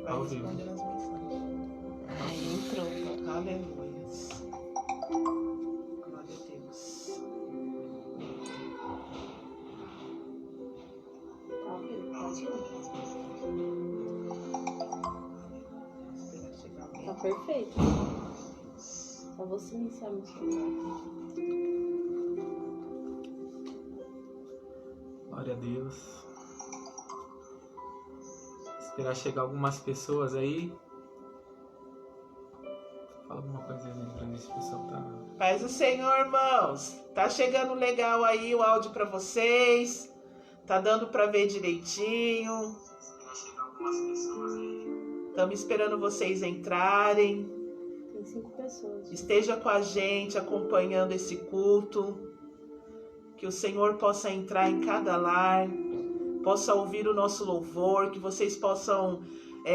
vai Ao vivo. responder as mensagens. Aí entrou. Aleluia. Glória a Deus. Tá ouvindo? Pode ir. Esperar chegar alguém. Tá perfeito. Só vou silenciar meu celular. Glória a Deus. Esperar chegar algumas pessoas aí. Fala alguma coisa aí, né, pra ver se o pessoal tá... Paz do Senhor, irmãos. Tá chegando legal aí o áudio pra vocês. Tá dando pra ver direitinho. Estamos esperando vocês entrarem. Tem 5 pessoas. Esteja com a gente acompanhando esse culto. Que o Senhor possa entrar em cada lar, possa ouvir o nosso louvor, que vocês possam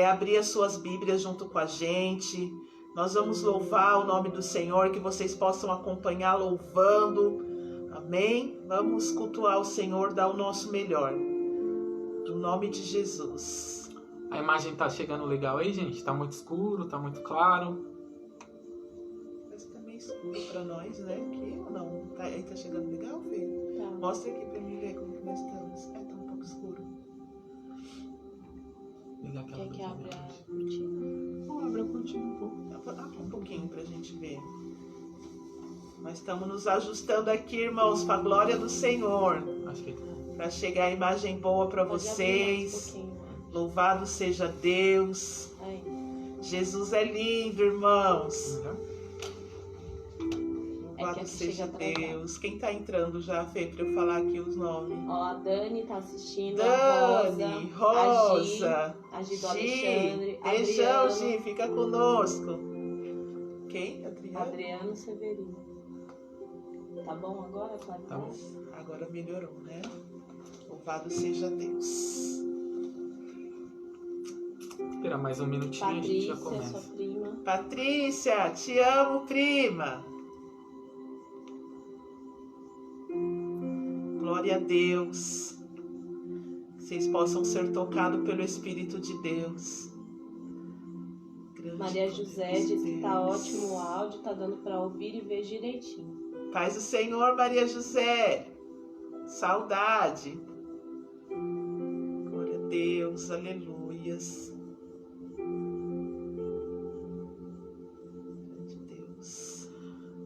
abrir as suas Bíblias junto com a gente. Nós vamos louvar o nome do Senhor, que vocês possam acompanhar louvando. Amém? Vamos cultuar o Senhor, dar o nosso melhor. No nome de Jesus. A imagem tá chegando legal aí, gente? Tá muito escuro, tá muito claro. Mas tá meio escuro pra nós, né? Aqui ou não? Aí tá chegando legal, filho? Tá. Mostra aqui pra mim ver como que nós estamos. Tá um pouco escuro. Liga aquela Quer que luzinha, abra a gente. cortina? Abre a cortina um pouco. Abre um pouquinho pra gente ver. Nós estamos nos ajustando aqui, irmãos, para a glória do Senhor. Acho que Para chegar a imagem boa para Pode abrir mais um vocês. pouquinho. Louvado seja Deus. Aí. Jesus é lindo, irmãos. Louvado aqui seja chega atrasado. Deus. Quem tá entrando já, Fê, para eu falar aqui os nomes? Ó, a Dani tá assistindo. Dani, Rosa, a Gi do Gi. Alexandre. Beijão, Adriano, Gi. Fica conosco. Quem? Adriano? Adriano Severino. Tá bom agora, Cláudia? Tá bom. Agora melhorou, né? Louvado seja Deus. Espera mais um minutinho e a gente já Patrícia, começa. sua prima. Patrícia, te amo, prima. Glória a Deus. Que vocês possam ser tocados pelo Espírito de Deus. Grande Maria poder José de disse que tá Deus. ótimo o áudio, tá dando pra ouvir e ver direitinho. Paz do Senhor, Maria José. Saudade. Glória a Deus, aleluias. Grande Deus.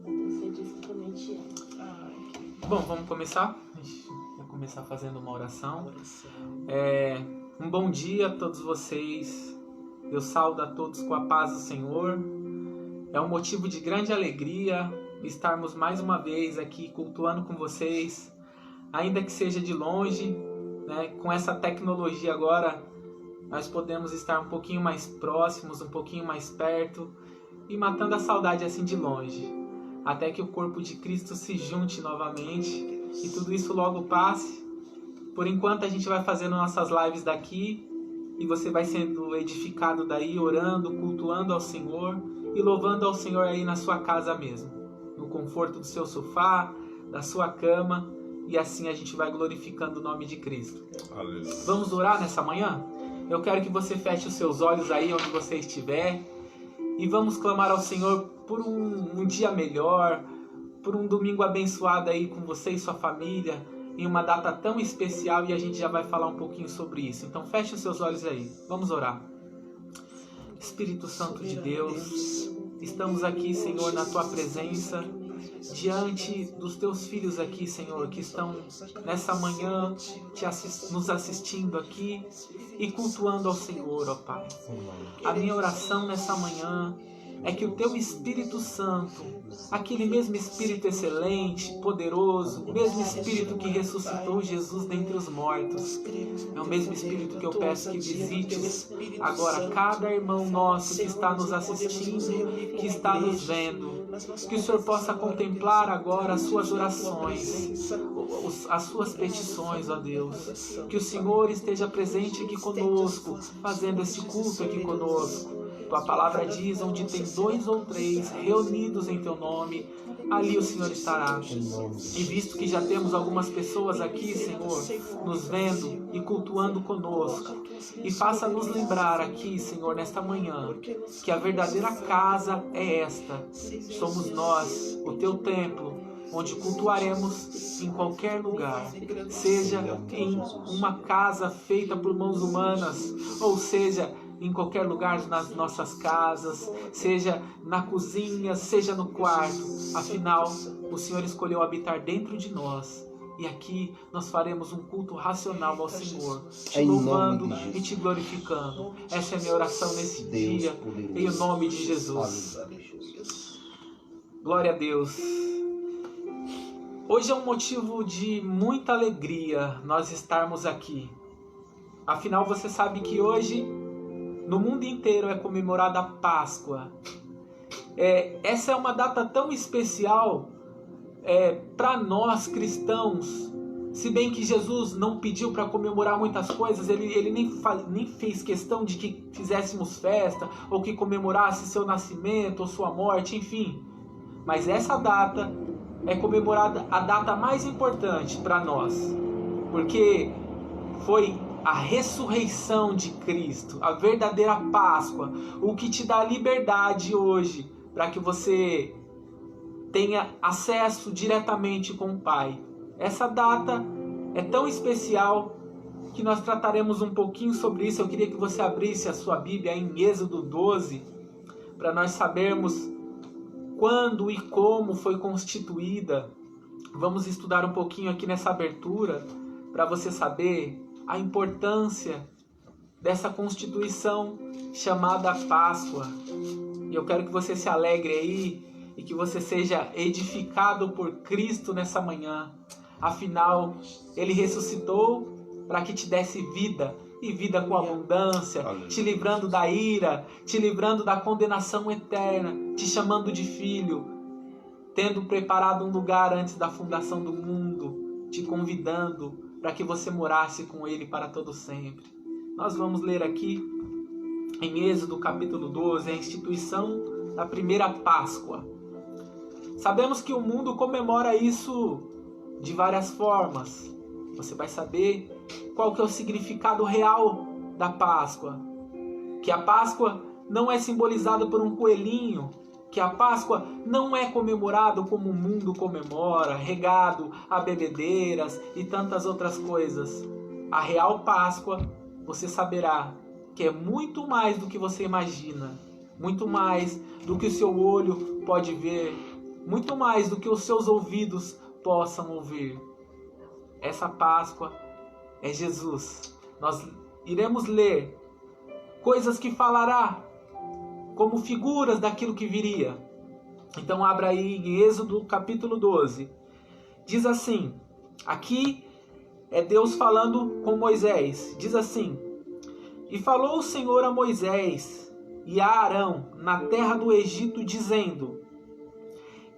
Patrícia disse que também te ama. Ai, que Bom, vamos começar? A gente vai começar fazendo uma oração. oração. Um bom dia a todos vocês. Eu saúdo a todos com a paz do Senhor. É um motivo de grande alegria estarmos mais uma vez aqui cultuando com vocês, ainda que seja de longe, né? Com essa tecnologia agora, nós podemos estar um pouquinho mais próximos, um pouquinho mais perto e matando a saudade assim de longe, até que o corpo de Cristo se junte novamente e tudo isso logo passe. Por enquanto a gente vai fazendo nossas lives daqui e você vai sendo edificado daí, orando, cultuando ao Senhor e louvando ao Senhor aí na sua casa mesmo, no conforto do seu sofá, da sua cama, e assim a gente vai glorificando o nome de Cristo. Aleluia. Vamos orar nessa manhã? Eu quero que você feche os seus olhos aí onde você estiver e vamos clamar ao Senhor por um dia melhor, por um domingo abençoado aí com você e sua família, em uma data tão especial, e a gente já vai falar um pouquinho sobre isso. Então feche os seus olhos aí, vamos orar. Espírito Santo de Deus, estamos aqui, Senhor, na Tua presença, diante dos Teus filhos aqui, Senhor, que estão nessa manhã nos assistindo aqui e cultuando ao Senhor, ó Pai. A minha oração nessa manhã é que o Teu Espírito Santo, aquele mesmo Espírito excelente, poderoso, o mesmo Espírito que ressuscitou Jesus dentre os mortos, é o mesmo Espírito que eu peço que visite agora cada irmão nosso que está nos assistindo, que está nos vendo, que o Senhor possa contemplar agora as suas orações, as suas petições, ó Deus, que o Senhor esteja presente aqui conosco, fazendo esse culto aqui conosco. Tua palavra diz, onde tem 2 ou 3 reunidos em Teu nome, ali o Senhor estará. E visto que já temos algumas pessoas aqui, Senhor, nos vendo e cultuando conosco, e faça-nos lembrar aqui, Senhor, nesta manhã, que a verdadeira casa é esta. Somos nós, o teu templo, onde cultuaremos em qualquer lugar, seja em uma casa feita por mãos humanas, ou seja em qualquer lugar nas nossas casas, seja na cozinha, seja no quarto. Afinal, o Senhor escolheu habitar dentro de nós. E aqui nós faremos um culto racional ao Senhor, te louvando e te glorificando. Essa é a minha oração nesse dia, em nome de Jesus. Glória a Deus. Hoje é um motivo de muita alegria nós estarmos aqui. Afinal, você sabe que hoje, no mundo inteiro, é comemorada a Páscoa. Essa é uma data tão especial para nós cristãos. Se bem que Jesus não pediu para comemorar muitas coisas, ele nem fez questão de que fizéssemos festa, ou que comemorasse seu nascimento, ou sua morte, enfim. Mas essa data é comemorada a data mais importante para nós, porque foi a ressurreição de Cristo, a verdadeira Páscoa, o que te dá liberdade hoje para que você tenha acesso diretamente com o Pai. Essa data é tão especial que nós trataremos um pouquinho sobre isso. Eu queria que você abrisse a sua Bíblia em Êxodo 12, para nós sabermos quando e como foi constituída. Vamos estudar um pouquinho aqui nessa abertura, para você saber a importância dessa constituição chamada Páscoa. E eu quero que você se alegre aí e que você seja edificado por Cristo nessa manhã. Afinal, Ele ressuscitou para que te desse vida, e vida com abundância, te livrando da ira, te livrando da condenação eterna, te chamando de filho, tendo preparado um lugar antes da fundação do mundo, te convidando para que você morasse com Ele para todo sempre. Nós vamos ler aqui em Êxodo capítulo 12, a instituição da primeira Páscoa. Sabemos que o mundo comemora isso de várias formas. Você vai saber qual que é o significado real da Páscoa. Que a Páscoa não é simbolizada por um coelhinho. Que a Páscoa não é comemorado como o mundo comemora, regado a bebedeiras e tantas outras coisas. A real Páscoa, você saberá que é muito mais do que você imagina. Muito mais do que o seu olho pode ver. Muito mais do que os seus ouvidos possam ouvir. Essa Páscoa é Jesus. Nós iremos ler coisas que falará como figuras daquilo que viria. Então abra aí em Êxodo capítulo 12. Diz assim, aqui é Deus falando com Moisés. Diz assim: E falou o Senhor a Moisés e a Arão na terra do Egito, dizendo: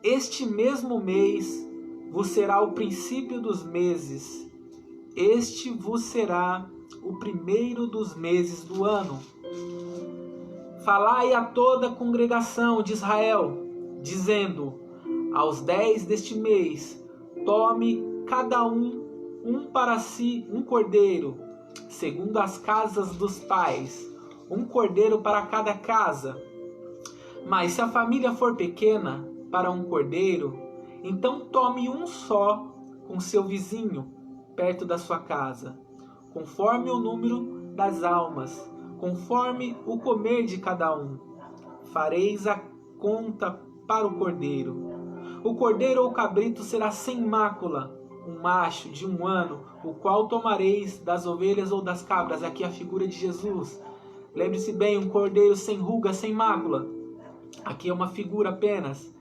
Este mesmo mês vos será o princípio dos meses. Este vos será o primeiro dos meses do ano. Falai a toda a congregação de Israel, dizendo: Aos 10 deste mês, tome cada um para si um cordeiro, segundo as casas dos pais, um cordeiro para cada casa. Mas se a família for pequena para um cordeiro, então tome um só com seu vizinho, perto da sua casa, conforme o número das almas, conforme o comer de cada um. Fareis a conta para o cordeiro. O cordeiro ou cabrito será sem mácula, um macho de 1 ano, o qual tomareis das ovelhas ou das cabras. Aqui a figura de Jesus. Lembre-se bem, um cordeiro sem ruga, sem mácula. Aqui é uma figura apenas.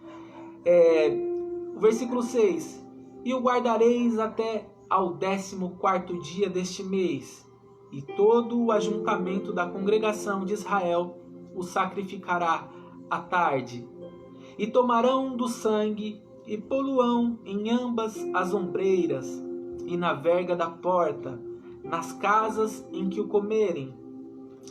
O versículo 6. E o guardareis até ao 14º dia deste mês, e todo o ajuntamento da congregação de Israel o sacrificará à tarde. E tomarão do sangue e poluão em ambas as ombreiras e na verga da porta, nas casas em que o comerem.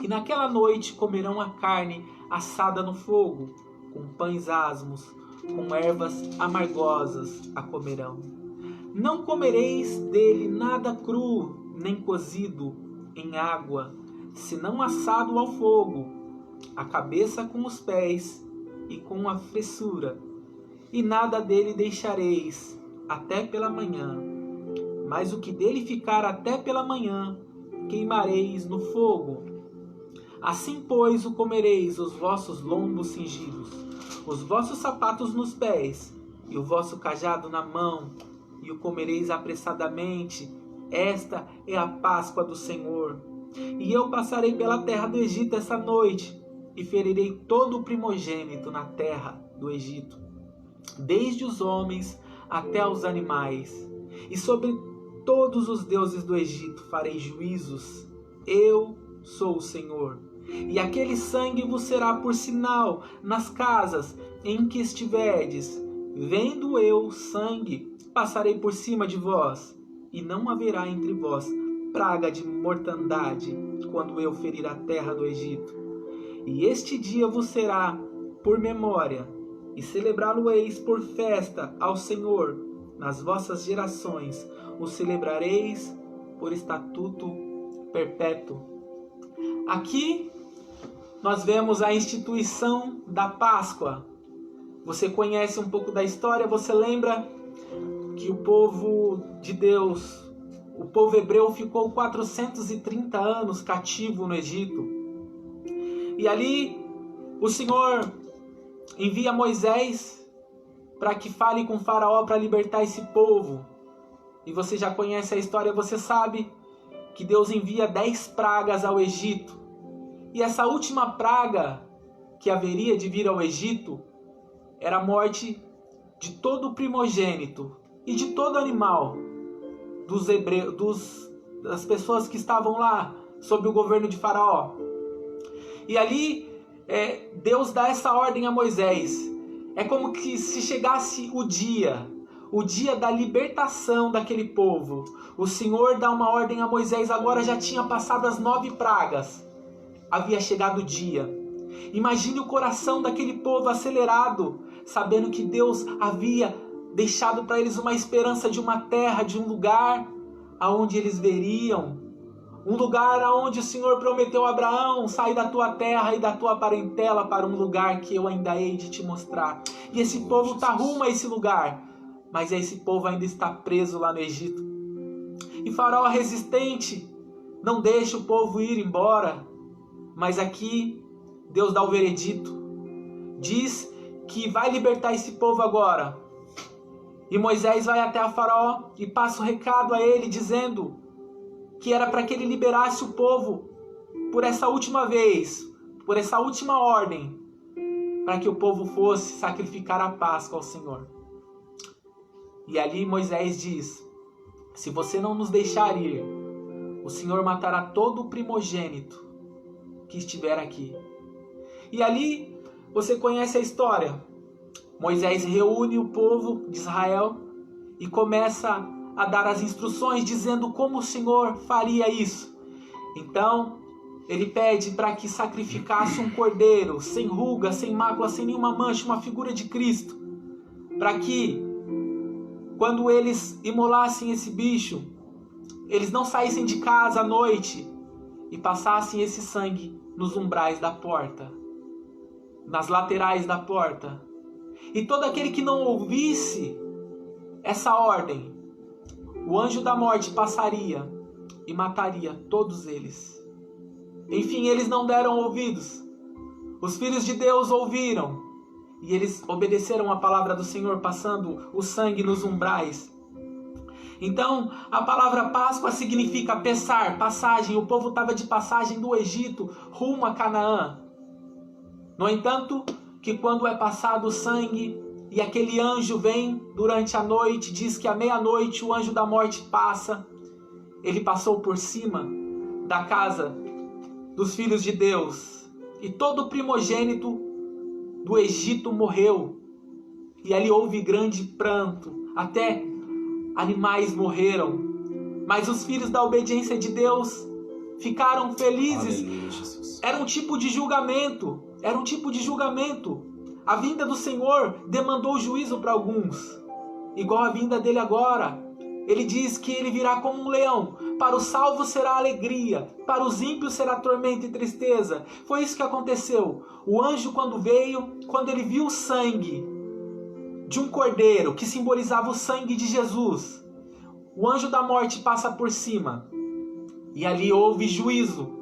E naquela noite comerão a carne assada no fogo, com pães asmos, com ervas amargosas a comerão. Não comereis dele nada cru, nem cozido em água, senão assado ao fogo, a cabeça com os pés e com a fessura, e nada dele deixareis até pela manhã. Mas o que dele ficar até pela manhã, queimareis no fogo. Assim, pois, o comereis, os vossos lombos cingidos, os vossos sapatos nos pés, e o vosso cajado na mão, e o comereis apressadamente. Esta é a Páscoa do Senhor. E eu passarei pela terra do Egito essa noite, e ferirei todo o primogênito na terra do Egito, desde os homens até os animais. E sobre todos os deuses do Egito farei juízos. Eu sou o Senhor. E aquele sangue vos será por sinal nas casas em que estiverdes. Vendo eu sangue, passarei por cima de vós, e não haverá entre vós praga de mortandade, quando eu ferir a terra do Egito. E este dia vos será por memória, e celebrá-lo-eis por festa ao Senhor. Nas vossas gerações o celebrareis por estatuto perpétuo. Aqui nós vemos a instituição da Páscoa. Você conhece um pouco da história, você lembra que o povo de Deus, o povo hebreu, ficou 430 anos cativo no Egito. E ali o Senhor envia Moisés para que fale com Faraó para libertar esse povo. E você já conhece a história, você sabe que Deus envia 10 pragas ao Egito. E essa última praga que haveria de vir ao Egito era a morte de todo o primogênito e de todo animal dos hebreus, das pessoas que estavam lá sob o governo de Faraó. E ali Deus dá essa ordem a Moisés. É como que se chegasse o dia da libertação daquele povo. O Senhor dá uma ordem a Moisés, agora já tinha passado as 9 pragas. Havia chegado o dia. Imagine o coração daquele povo acelerado, sabendo que Deus havia deixado para eles uma esperança de uma terra, de um lugar aonde eles veriam. Um lugar aonde o Senhor prometeu a Abraão: sai da tua terra e da tua parentela para um lugar que eu ainda hei de te mostrar. E esse povo está rumo a esse lugar, mas esse povo ainda está preso lá no Egito. E Faraó resistente não deixa o povo ir embora. Mas aqui Deus dá o veredito. Diz que vai libertar esse povo agora. E Moisés vai até a Faraó e passa o recado a ele, dizendo que era para que ele liberasse o povo por essa última vez, por essa última ordem, para que o povo fosse sacrificar a Páscoa ao Senhor. E ali Moisés diz: se você não nos deixar ir, o Senhor matará todo o primogênito que estiver aqui. E ali você conhece a história. Moisés reúne o povo de Israel e começa a dar as instruções, dizendo como o Senhor faria isso. Então ele pede para que sacrificasse um cordeiro sem ruga, sem mácula, sem nenhuma mancha, uma figura de Cristo, para que quando eles imolassem esse bicho, eles não saíssem de casa à noite e passassem esse sangue nos umbrais da porta, nas laterais da porta. E todo aquele que não ouvisse essa ordem, o anjo da morte passaria e mataria todos eles. Enfim, eles não deram ouvidos. Os filhos de Deus ouviram e eles obedeceram a palavra do Senhor, passando o sangue nos umbrais. Então, a palavra Páscoa significa passagem. O povo estava de passagem do Egito rumo a Canaã. No entanto, que quando é passado o sangue e aquele anjo vem durante a noite, diz que à meia-noite o anjo da morte passa. Ele passou por cima da casa dos filhos de Deus e todo o primogênito do Egito morreu. E ali houve grande pranto, até animais morreram, mas os filhos da obediência de Deus ficaram felizes. Aleluia, Jesus. Era um tipo de julgamento, A vinda do Senhor demandou juízo para alguns, igual a vinda dele agora. Ele diz que ele virá como um leão. Para os salvos será alegria, para os ímpios será tormento e tristeza. Foi isso que aconteceu. O anjo, quando veio, quando ele viu o sangue de um cordeiro, que simbolizava o sangue de Jesus, o anjo da morte passa por cima. E ali houve juízo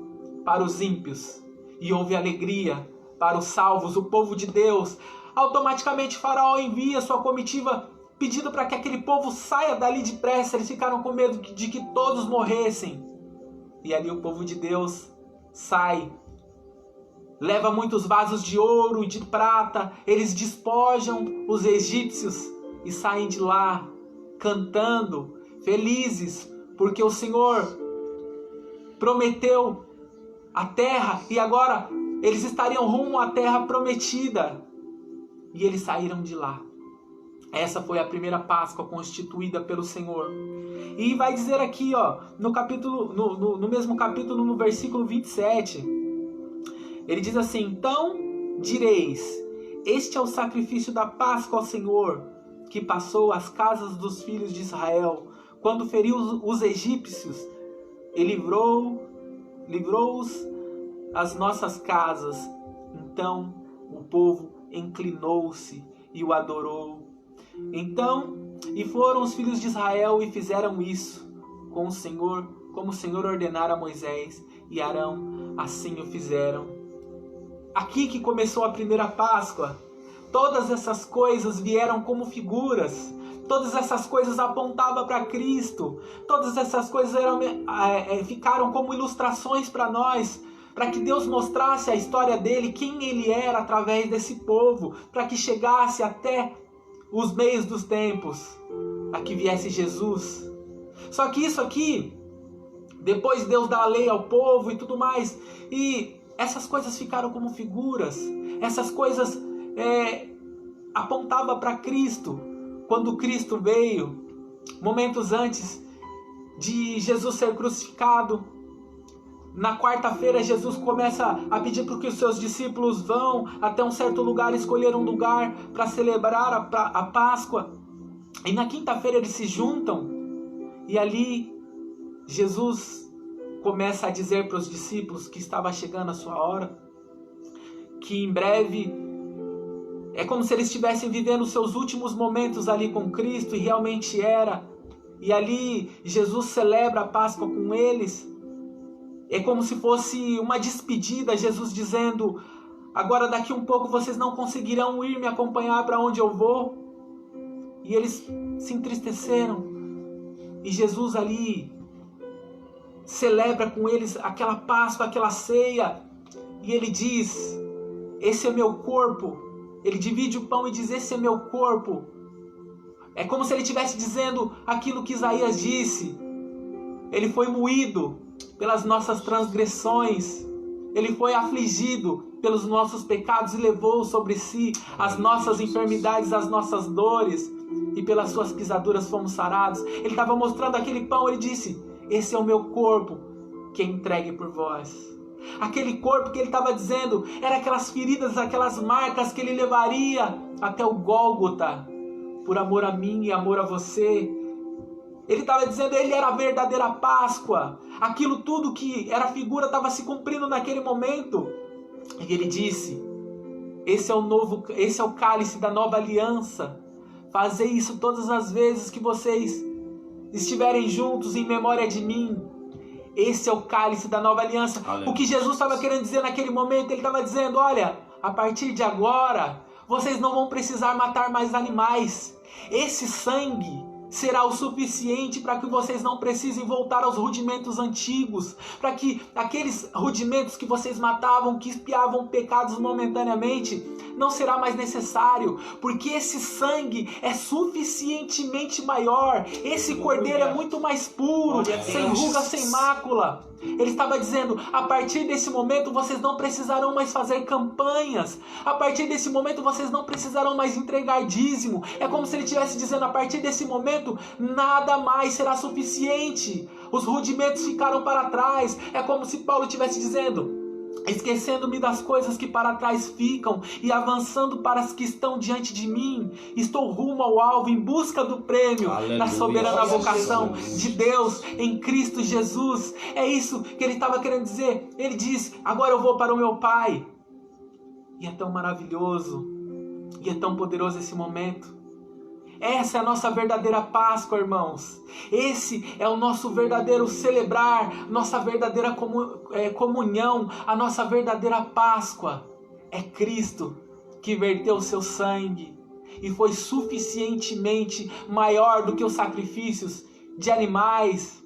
para os ímpios. E houve alegria para os salvos, o povo de Deus. Automaticamente Faraó envia sua comitiva pedindo para que aquele povo saia dali depressa. Eles ficaram com medo de que todos morressem. E ali o povo de Deus sai. Leva muitos vasos de ouro e de prata. Eles despojam os egípcios e saem de lá cantando, felizes, porque o Senhor prometeu a terra e agora eles estariam rumo à terra prometida. E eles saíram de lá. Essa foi a primeira Páscoa constituída pelo Senhor. E vai dizer aqui, no mesmo capítulo, no versículo 27, ele diz assim: então direis, este é o sacrifício da Páscoa ao Senhor, que passou as casas dos filhos de Israel, quando feriu os egípcios, e livrou-os as nossas casas. Então o povo inclinou-se e o adorou. Então, e foram os filhos de Israel e fizeram isso com o Senhor, como o Senhor ordenara a Moisés, e Arão assim o fizeram. Aqui que começou a primeira Páscoa. Todas essas coisas vieram como figuras. Todas essas coisas apontavam para Cristo. Todas essas coisas ficaram como ilustrações para nós, para que Deus mostrasse a história dele, quem ele era através desse povo, para que chegasse até os meios dos tempos, a que viesse Jesus. Só que isso aqui, depois Deus dá a lei ao povo e tudo mais, e essas coisas ficaram como figuras. Essas coisas apontavam para Cristo. Quando Cristo veio, momentos antes de Jesus ser crucificado, na quarta-feira Jesus começa a pedir para que os seus discípulos vão até um certo lugar, escolher um lugar para celebrar a Páscoa. E na quinta-feira eles se juntam e ali Jesus começa a dizer para os discípulos que estava chegando a sua hora, que em breve é como se eles estivessem vivendo os seus últimos momentos ali com Cristo, e realmente era. E ali Jesus celebra a Páscoa com eles. É como se fosse uma despedida, Jesus dizendo: agora daqui um pouco vocês não conseguirão ir me acompanhar para onde eu vou. E eles se entristeceram. E Jesus ali celebra com eles aquela Páscoa, aquela ceia. E ele diz: esse é meu corpo. Ele divide o pão e diz: esse é meu corpo. É como se ele estivesse dizendo aquilo que Isaías disse: ele foi moído pelas nossas transgressões, ele foi afligido pelos nossos pecados e levou sobre si as nossas enfermidades, as nossas dores, e pelas suas pisaduras fomos sarados. Ele estava mostrando aquele pão, ele disse: esse é o meu corpo que é entregue por vós. Aquele corpo que ele estava dizendo era aquelas feridas, aquelas marcas que ele levaria até o Gólgota, por amor a mim e amor a você. Ele estava dizendo, ele era a verdadeira Páscoa. Aquilo tudo que era figura estava se cumprindo naquele momento. E ele disse: esse é o cálice da nova aliança. Fazei isso todas as vezes que vocês estiverem juntos em memória de mim. Esse é o cálice da nova aliança. Aleluia. O que Jesus estava querendo dizer naquele momento, ele estava dizendo: olha, a partir de agora, vocês não vão precisar matar mais animais. Esse sangue será o suficiente para que vocês não precisem voltar aos rudimentos antigos, para que aqueles rudimentos que vocês matavam, que expiavam pecados momentaneamente, não será mais necessário, porque esse sangue é suficientemente maior. Esse cordeiro é muito mais puro, sem ruga, sem mácula. Ele estava dizendo: a partir desse momento vocês não precisarão mais fazer campanhas, a partir desse momento vocês não precisarão mais entregar dízimo. É como se ele estivesse dizendo: a partir desse momento nada mais será suficiente, os rudimentos ficaram para trás. É como se Paulo estivesse dizendo: esquecendo-me das coisas que para trás ficam e avançando para as que estão diante de mim. Estou rumo ao alvo em busca do prêmio da soberana vocação de Deus em Cristo Jesus. É isso que ele estava querendo dizer. Ele diz: agora eu vou para o meu Pai. E é tão maravilhoso e é tão poderoso esse momento. Essa é a nossa verdadeira Páscoa, irmãos. Esse é o nosso verdadeiro celebrar, nossa verdadeira comunhão, a nossa verdadeira Páscoa. É Cristo que verteu o seu sangue e foi suficientemente maior do que os sacrifícios de animais.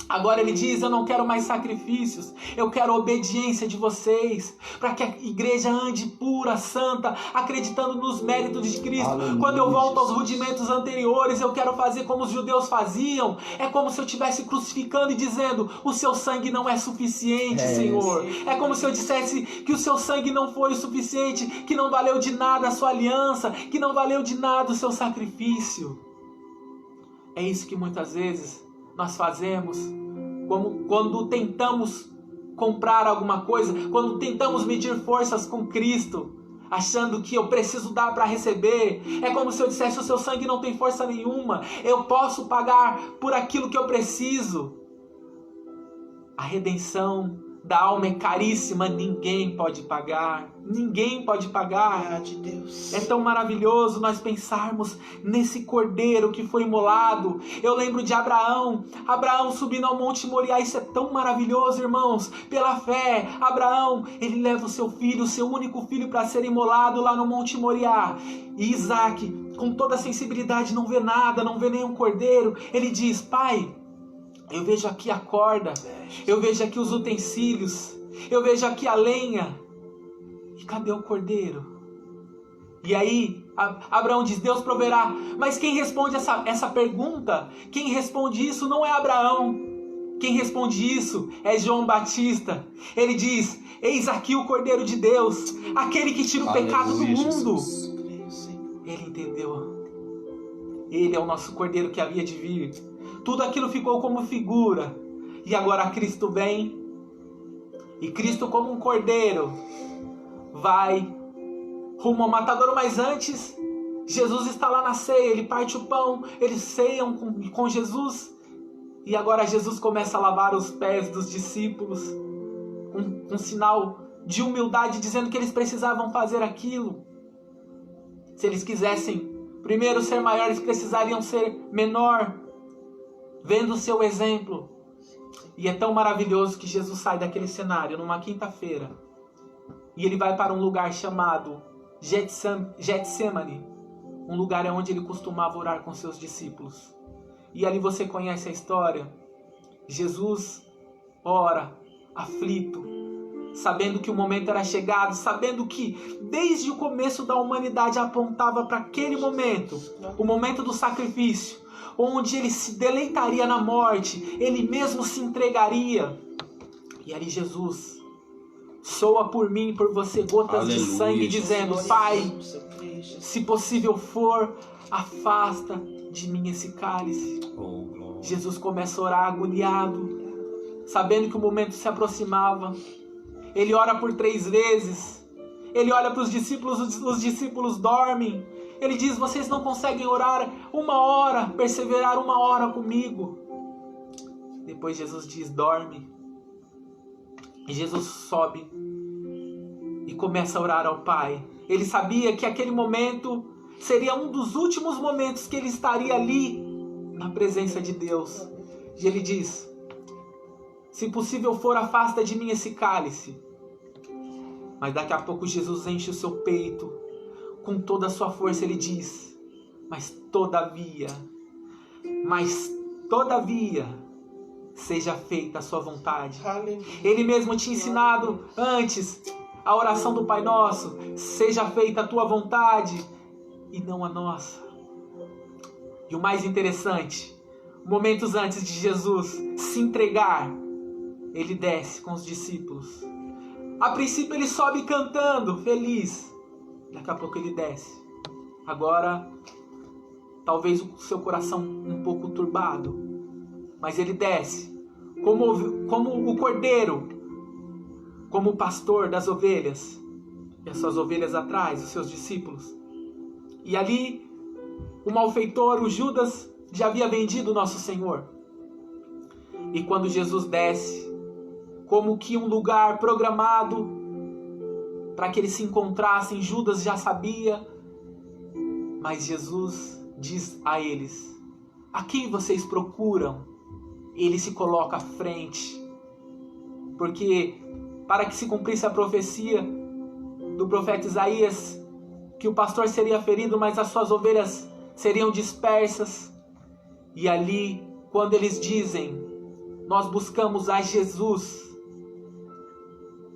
Agora ele diz: eu não quero mais sacrifícios, eu quero a obediência de vocês, para que a igreja ande pura, santa, acreditando nos méritos de Cristo. Aleluia. Quando eu volto aos rudimentos anteriores, eu quero fazer como os judeus faziam. É como se eu estivesse crucificando e dizendo: o seu sangue não é suficiente, Senhor. É como se eu dissesse que o seu sangue não foi o suficiente, que não valeu de nada a sua aliança, que não valeu de nada o seu sacrifício. É isso que muitas vezes nós fazemos como quando tentamos comprar alguma coisa, quando tentamos medir forças com Cristo, achando que eu preciso dar para receber. É como se eu dissesse: o seu sangue não tem força nenhuma, eu posso pagar por aquilo que eu preciso. A redenção da alma é caríssima, ninguém pode pagar. Ninguém pode pagar. De Deus. É tão maravilhoso nós pensarmos nesse cordeiro que foi imolado. Eu lembro de Abraão subindo ao Monte Moriá. Isso é tão maravilhoso, irmãos. Pela fé, Abraão, ele leva o seu filho, o seu único filho, para ser imolado lá no Monte Moriá. E Isaac, com toda a sensibilidade, não vê nada, não vê nenhum cordeiro. Ele diz: pai, eu vejo aqui a corda, eu vejo aqui os utensílios, eu vejo aqui a lenha. E cadê o cordeiro? E aí Abraão diz: Deus proverá. Mas quem responde essa pergunta, quem responde isso não é Abraão. Quem responde isso é João Batista. Ele diz: eis aqui o Cordeiro de Deus, aquele que tira o pecado do mundo. Ele entendeu. Ele é o nosso Cordeiro que havia de vir. Tudo aquilo ficou como figura. E agora Cristo vem. E Cristo, como um cordeiro, vai rumo ao matadouro. Mas antes, Jesus está lá na ceia. Ele parte o pão, eles ceiam com Jesus. E agora Jesus começa a lavar os pés dos discípulos. Um sinal de humildade, dizendo que eles precisavam fazer aquilo. Se eles quisessem primeiro ser maiores, precisariam ser menor. Vendo o seu exemplo. E é tão maravilhoso que Jesus sai daquele cenário numa quinta-feira. E ele vai para um lugar chamado Getsemane. Um lugar onde ele costumava orar com seus discípulos. E ali você conhece a história. Jesus ora, aflito, sabendo que o momento era chegado, sabendo que desde o começo da humanidade apontava para aquele momento, o momento do sacrifício, onde ele se deleitaria na morte, ele mesmo se entregaria. E ali Jesus soa por mim e por você gotas de sangue, dizendo: Pai, se possível for, afasta de mim esse cálice. Jesus começa a orar agoniado, sabendo que o momento se aproximava. Ele ora por 3 vezes. Ele olha para os discípulos dormem. Ele diz: vocês não conseguem orar 1 hora, perseverar 1 hora comigo. Depois Jesus diz: dorme. E Jesus sobe e começa a orar ao Pai. Ele sabia que aquele momento seria um dos últimos momentos que ele estaria ali na presença de Deus. E ele diz: se possível for, afasta de mim esse cálice. Mas daqui a pouco Jesus enche o seu peito com toda a sua força. Ele diz: mas todavia, seja feita a sua vontade. Aleluia. Ele mesmo tinha ensinado antes a oração do Pai Nosso: seja feita a tua vontade e não a nossa. E o mais interessante, momentos antes de Jesus se entregar, ele desce com os discípulos. A princípio ele sobe cantando, feliz. Daqui a pouco ele desce. Agora, talvez o seu coração um pouco turbado. Mas ele desce como o cordeiro como pastor das ovelhas, e as suas ovelhas atrás, os seus discípulos. E ali, o malfeitor, o Judas, já havia vendido o nosso Senhor. E quando Jesus desce, como que um lugar programado para que eles se encontrassem, Judas já sabia, mas Jesus diz a eles: a quem vocês procuram? Ele se coloca à frente, porque para que se cumprisse a profecia do profeta Isaías, que o pastor seria ferido, mas as suas ovelhas seriam dispersas. E ali, quando eles dizem: nós buscamos a Jesus,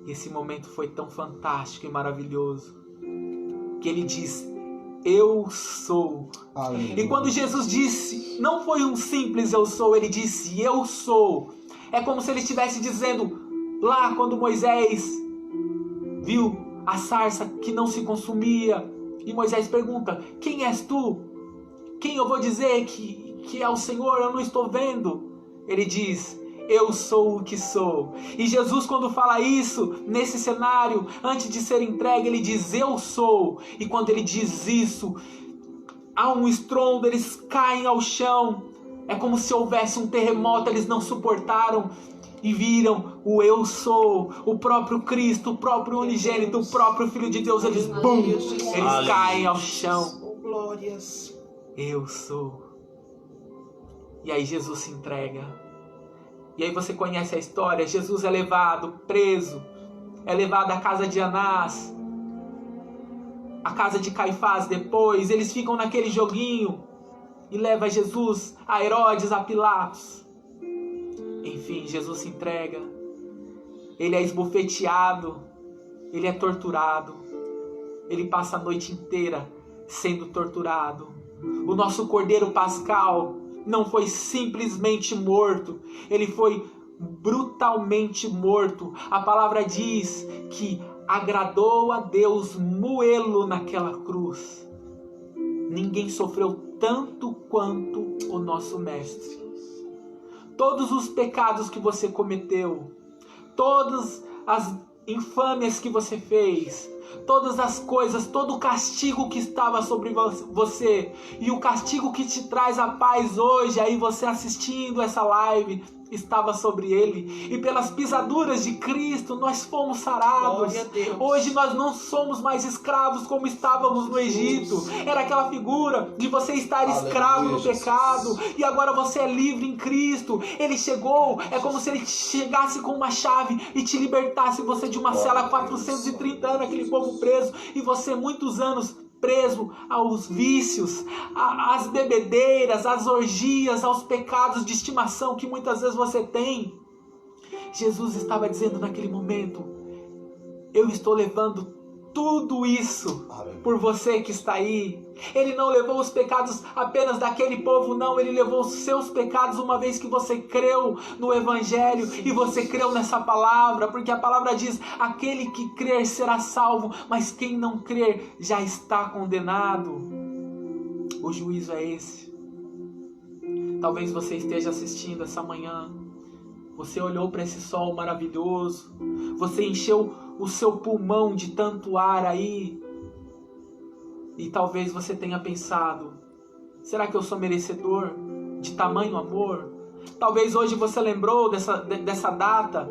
esse momento foi tão fantástico e maravilhoso, que ele diz: eu sou. Aleluia. E quando Jesus disse, não foi um simples eu sou, ele disse eu sou. É como se ele estivesse dizendo, lá quando Moisés viu a sarça que não se consumia, e Moisés pergunta: quem és tu? Quem eu vou dizer que é o Senhor? Eu não estou vendo. Ele diz: eu sou o que sou. E Jesus, quando fala isso, nesse cenário, antes de ser entregue, ele diz: eu sou. E quando ele diz isso, há um estrondo, eles caem ao chão. É como se houvesse um terremoto, eles não suportaram e viram o eu sou, o próprio Cristo, o próprio unigênito, o próprio Filho de Deus. Eles, bum, eles caem ao chão. Glórias. Eu sou. E aí Jesus se entrega. E aí você conhece a história. Jesus é levado, preso, é levado à casa de Anás, à casa de Caifás depois. Eles ficam naquele joguinho e leva Jesus a Herodes, a Pilatos. Enfim, Jesus se entrega. Ele é esbofeteado, ele é torturado, ele passa a noite inteira sendo torturado. O nosso Cordeiro Pascal não foi simplesmente morto, ele foi brutalmente morto. A palavra diz que agradou a Deus moê-lo naquela cruz. Ninguém sofreu tanto quanto o nosso Mestre. Todos os pecados que você cometeu, todas as infâmias que você fez, todas as coisas, todo o castigo que estava sobre você e o castigo que te traz a paz hoje, aí você assistindo essa live, estava sobre ele, e pelas pisaduras de Cristo nós fomos sarados. Hoje nós não somos mais escravos como estávamos no Egito. Era aquela figura de você estar escravo no pecado, e agora você é livre em Cristo. Ele chegou, é como se ele chegasse com uma chave e te libertasse você de uma cela há 430 anos, aquele povo preso, e você muitos anos preso aos vícios, às bebedeiras, às orgias, aos pecados de estimação que muitas vezes você tem. Jesus estava dizendo naquele momento: eu estou levando tudo isso por você que está aí. Ele não levou os pecados apenas daquele povo, não. Ele levou os seus pecados uma vez que você creu no Evangelho e você creu nessa palavra. Porque a palavra diz: aquele que crer será salvo, mas quem não crer já está condenado. O juízo é esse. Talvez você esteja assistindo essa manhã. Você olhou para esse sol maravilhoso. Você encheu o seu pulmão de tanto ar aí. E talvez você tenha pensado: será que eu sou merecedor de tamanho amor? Talvez hoje você lembrou dessa data.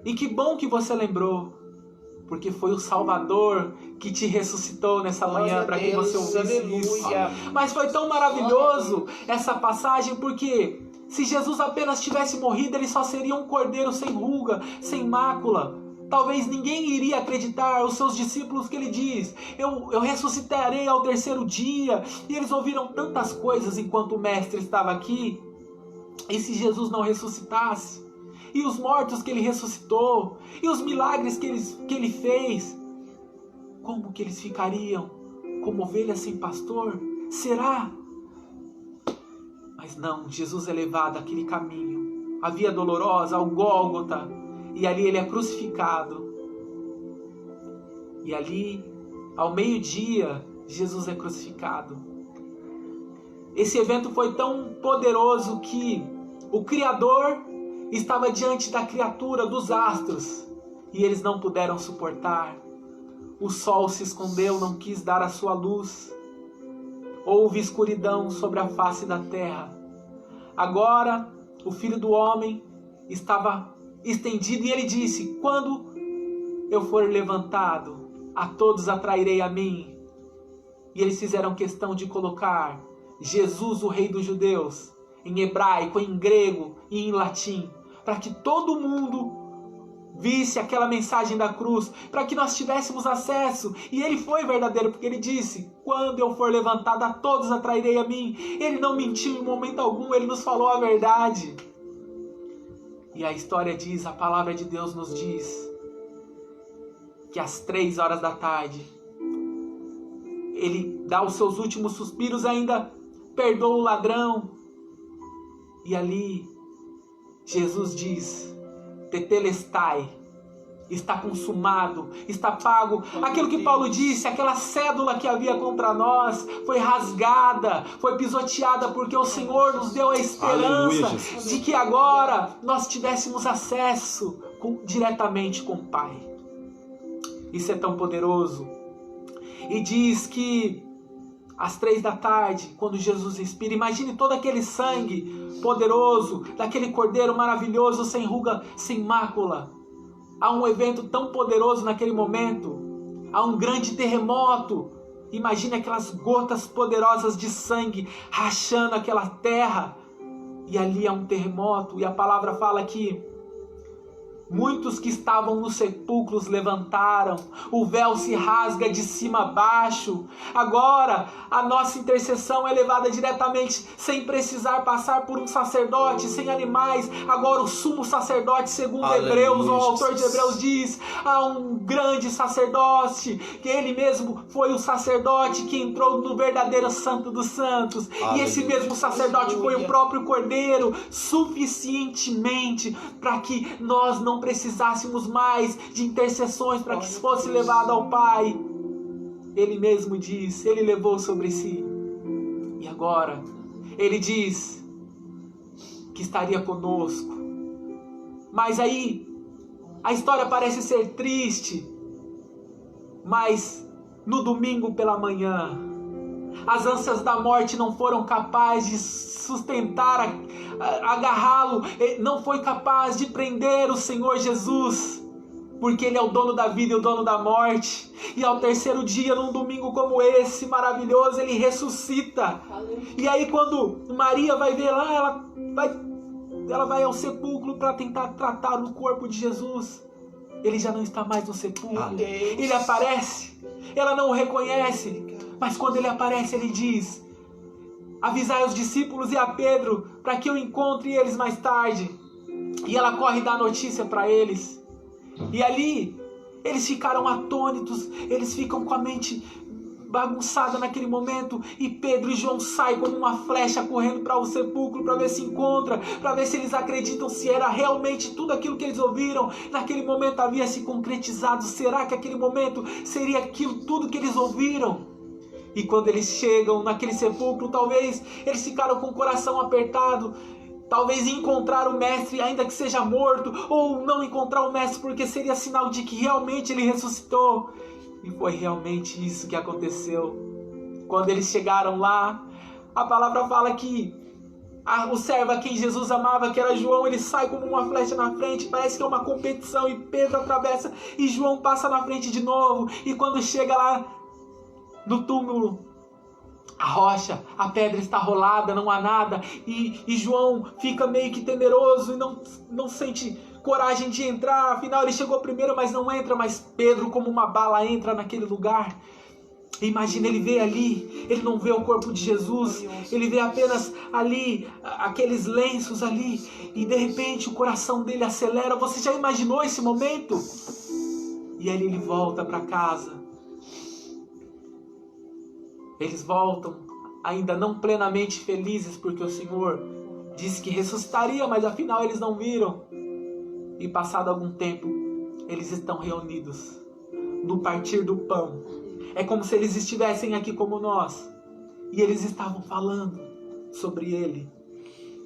E que bom que você lembrou, porque foi o Salvador que te ressuscitou nessa manhã para que você ouvisse isso. Mas foi tão maravilhoso essa passagem, porque se Jesus apenas tivesse morrido, ele só seria um cordeiro sem ruga, sem mácula. Talvez ninguém iria acreditar, os seus discípulos, que ele diz: eu ressuscitarei ao terceiro dia. E eles ouviram tantas coisas enquanto o Mestre estava aqui. E se Jesus não ressuscitasse? E os mortos que ele ressuscitou? E os milagres que ele fez? Como que eles ficariam? Como ovelhas sem pastor? Será? Mas não, Jesus é levado àquele caminho, a via dolorosa, ao Gólgota. E ali ele é crucificado. E ali, ao meio-dia, Jesus é crucificado. Esse evento foi tão poderoso que o Criador estava diante da criatura, dos astros. e eles não puderam suportar. O sol se escondeu, não quis dar a sua luz. Houve escuridão sobre a face da terra. Agora o Filho do Homem estava estendido e ele disse: quando eu for levantado, a todos atrairei a mim. E eles fizeram questão de colocar Jesus, o Rei dos Judeus, em hebraico, em grego e em latim, para que todo mundo visse aquela mensagem da cruz, para que nós tivéssemos acesso. E ele foi verdadeiro, porque ele disse: quando eu for levantado, a todos atrairei a mim. Ele não mentiu em momento algum, ele nos falou a verdade. E a história diz, a palavra de Deus nos diz, que às 3 horas da tarde, ele dá os seus últimos suspiros, ainda perdoa o ladrão. E ali, Jesus diz: tetelestai, está consumado, está pago. Aquilo que Paulo disse, aquela cédula que havia contra nós, foi rasgada, foi pisoteada, porque o Senhor nos deu a esperança de que agora nós tivéssemos acesso diretamente com o Pai. Isso é tão poderoso. E diz que às 3 da tarde, quando Jesus expira, imagine todo aquele sangue poderoso, daquele cordeiro maravilhoso, sem ruga, sem mácula. Há um evento tão poderoso naquele momento, há um grande terremoto. Imagine aquelas gotas poderosas de sangue rachando aquela terra. E ali há um terremoto, e a palavra fala que muitos que estavam nos sepulcros levantaram, o véu se rasga de cima a baixo. Agora a nossa intercessão é levada diretamente, sem precisar passar por um sacerdote, sem animais. Agora o sumo sacerdote, segundo Hebreus, o autor de Hebreus diz, há um grande sacerdote, que ele mesmo foi o sacerdote que entrou no verdadeiro Santo dos Santos. E esse mesmo sacerdote foi o próprio Cordeiro, suficientemente para que nós não precisássemos mais de intercessões para que isso fosse levado ao Pai. Ele mesmo diz, ele levou sobre si. E agora, ele diz que estaria conosco. Mas aí, a história parece ser triste. Mas no domingo pela manhã, as ânsias da morte não foram capazes de sustentar, agarrá-lo, não foi capaz de prender o Senhor Jesus, porque Ele é o dono da vida e o dono da morte. E ao 3º dia, num domingo como esse, maravilhoso, Ele ressuscita. E aí quando Maria vai ver lá, ela vai ao sepulcro para tentar tratar o corpo de Jesus. Ele já não está mais no sepulcro. Ele aparece, ela não o reconhece. Mas quando ele aparece, ele diz: avisai os discípulos e a Pedro para que eu encontre eles mais tarde. E ela corre e dá notícia para eles. E ali, eles ficaram atônitos, eles ficam com a mente bagunçada naquele momento. E Pedro e João saem como uma flecha correndo para o sepulcro para ver se encontra, para ver se eles acreditam se era realmente tudo aquilo que eles ouviram. Naquele momento havia se concretizado. Será que aquele momento seria aquilo tudo que eles ouviram? E quando eles chegam naquele sepulcro, talvez eles ficaram com o coração apertado, talvez encontrar o mestre, ainda que seja morto, ou não encontrar o mestre, porque seria sinal de que realmente ele ressuscitou. E foi realmente isso que aconteceu. Quando eles chegaram lá, a palavra fala que o servo a quem Jesus amava, que era João, ele sai como uma flecha na frente, parece que é uma competição, e Pedro atravessa, e João passa na frente de novo. E quando chega lá no túmulo, a rocha, a pedra está rolada, não há nada, e João fica meio que temeroso e não sente coragem de entrar. Afinal ele chegou primeiro, mas não entra. Mas Pedro, como uma bala, entra naquele lugar. Imagina, ele vê ali, ele não vê o corpo de Jesus, ele vê apenas ali, aqueles lenços ali, e de repente o coração dele acelera. Você já imaginou esse momento? E aí ele volta para casa. Eles voltam ainda não plenamente felizes, porque o Senhor disse que ressuscitaria, mas afinal eles não viram. E passado algum tempo, eles estão reunidos no partir do pão. É como se eles estivessem aqui como nós. E eles estavam falando sobre Ele.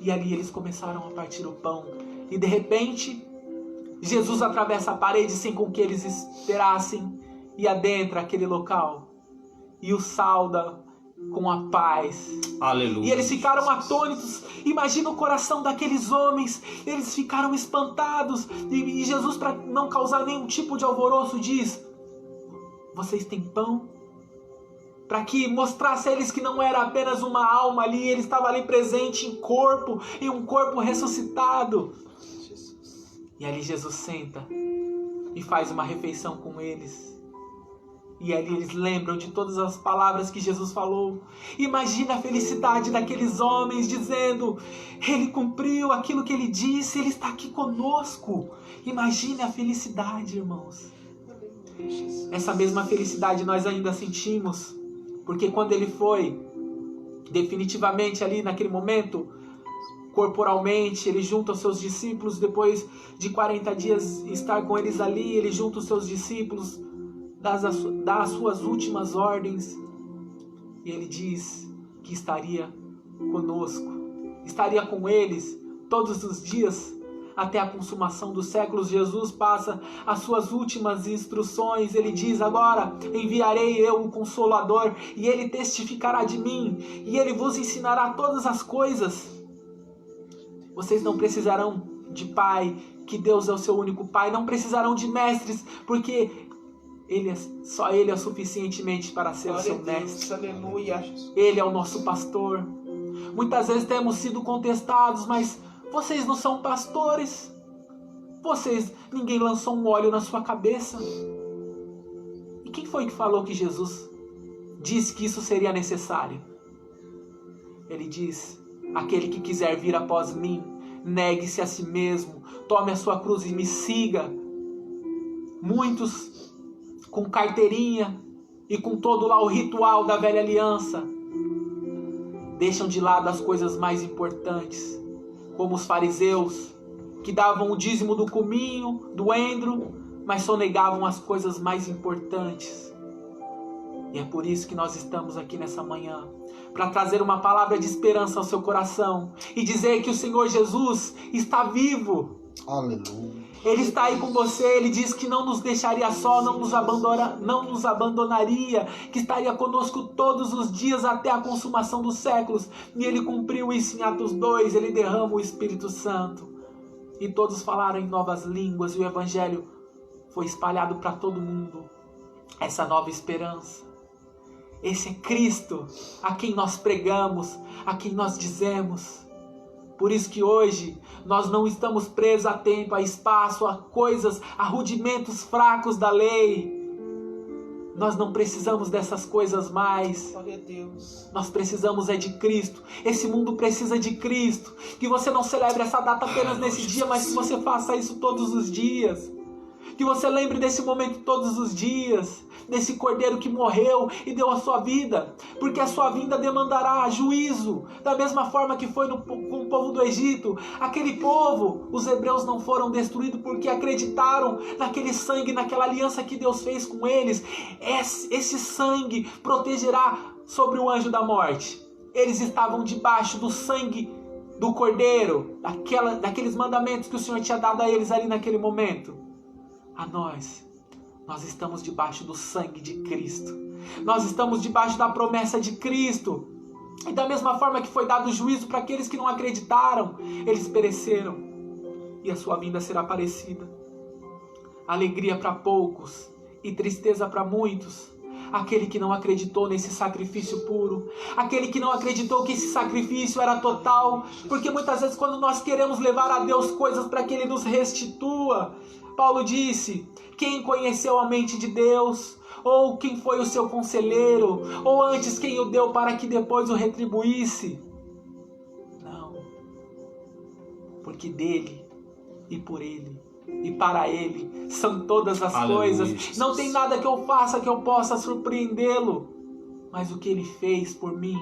E ali eles começaram a partir o pão. E de repente, Jesus atravessa a parede sem com que eles esperassem e adentra aquele local e o sauda com a paz. Aleluia. E eles ficaram atônitos. Imagina o coração daqueles homens. Eles ficaram espantados. E Jesus, para não causar nenhum tipo de alvoroço, diz: vocês têm pão? Para que mostrasse a eles que não era apenas uma alma ali, ele estava ali presente em corpo, em um corpo ressuscitado. E ali Jesus senta e faz uma refeição com eles. E ali eles lembram de todas as palavras que Jesus falou. Imagina a felicidade daqueles homens dizendo: ele cumpriu aquilo que ele disse, ele está aqui conosco. Imagine a felicidade, irmãos. Essa mesma felicidade nós ainda sentimos, porque quando ele foi definitivamente ali naquele momento, corporalmente, ele junta os seus discípulos, depois de 40 dias estar com eles ali, ele junta os seus discípulos, dá as suas últimas ordens, e ele diz que estaria conosco, estaria com eles todos os dias até a consumação dos séculos. Jesus passa as suas últimas instruções. Ele diz: agora enviarei eu o Consolador, e ele testificará de mim, e ele vos ensinará todas as coisas. Vocês não precisarão de pai, que Deus é o seu único pai. Não precisarão de mestres, porque só ele é suficientemente para ser o seu mestre. Aleluia. Ele é o nosso pastor. Muitas vezes temos sido contestados: mas vocês não são pastores? Ninguém lançou um óleo na sua cabeça? E quem foi que falou que Jesus disse que isso seria necessário? Ele diz: aquele que quiser vir após mim, negue-se a si mesmo, tome a sua cruz e me siga. Muitos, com carteirinha e com todo lá o ritual da velha aliança, deixam de lado as coisas mais importantes, como os fariseus, que davam o dízimo do cominho, do endro, mas sonegavam as coisas mais importantes. E é por isso que nós estamos aqui nessa manhã, para trazer uma palavra de esperança ao seu coração e dizer que o Senhor Jesus está vivo. Aleluia. Ele está aí com você. Ele diz que não nos deixaria só, não nos abandonaria, que estaria conosco todos os dias até a consumação dos séculos. E ele cumpriu isso em Atos 2, ele derrama o Espírito Santo. E todos falaram em novas línguas e o Evangelho foi espalhado para todo mundo. Essa nova esperança. Esse é Cristo, a quem nós pregamos, a quem nós dizemos. Por isso que hoje nós não estamos presos a tempo, a espaço, a coisas, a rudimentos fracos da lei. Nós não precisamos dessas coisas mais. Glória a Deus. Nós precisamos é de Cristo. Esse mundo precisa de Cristo. Que você não celebre essa data apenas nesse dia, mas que você faça isso todos os dias. Que você lembre desse momento todos os dias, desse cordeiro que morreu e deu a sua vida, porque a sua vinda demandará juízo, da mesma forma que foi com o povo do Egito. Aquele povo, os hebreus não foram destruídos porque acreditaram naquele sangue, naquela aliança que Deus fez com eles. Esse sangue protegerá sobre o anjo da morte. Eles estavam debaixo do sangue do cordeiro, daqueles mandamentos que o Senhor tinha dado a eles ali naquele momento. A nós estamos debaixo do sangue de Cristo. Nós estamos debaixo da promessa de Cristo. E da mesma forma que foi dado juízo para aqueles que não acreditaram, eles pereceram. E a sua vinda será parecida. Alegria para poucos e tristeza para muitos. Aquele que não acreditou nesse sacrifício puro, aquele que não acreditou que esse sacrifício era total, porque muitas vezes quando nós queremos levar a Deus coisas para que Ele nos restitua, Paulo disse: quem conheceu a mente de Deus? Ou quem foi o seu conselheiro? Ou antes quem o deu para que depois o retribuísse? Não, porque dele e por Ele e para Ele são todas as coisas. Não tem nada que eu faça que eu possa surpreendê-lo, mas o que Ele fez por mim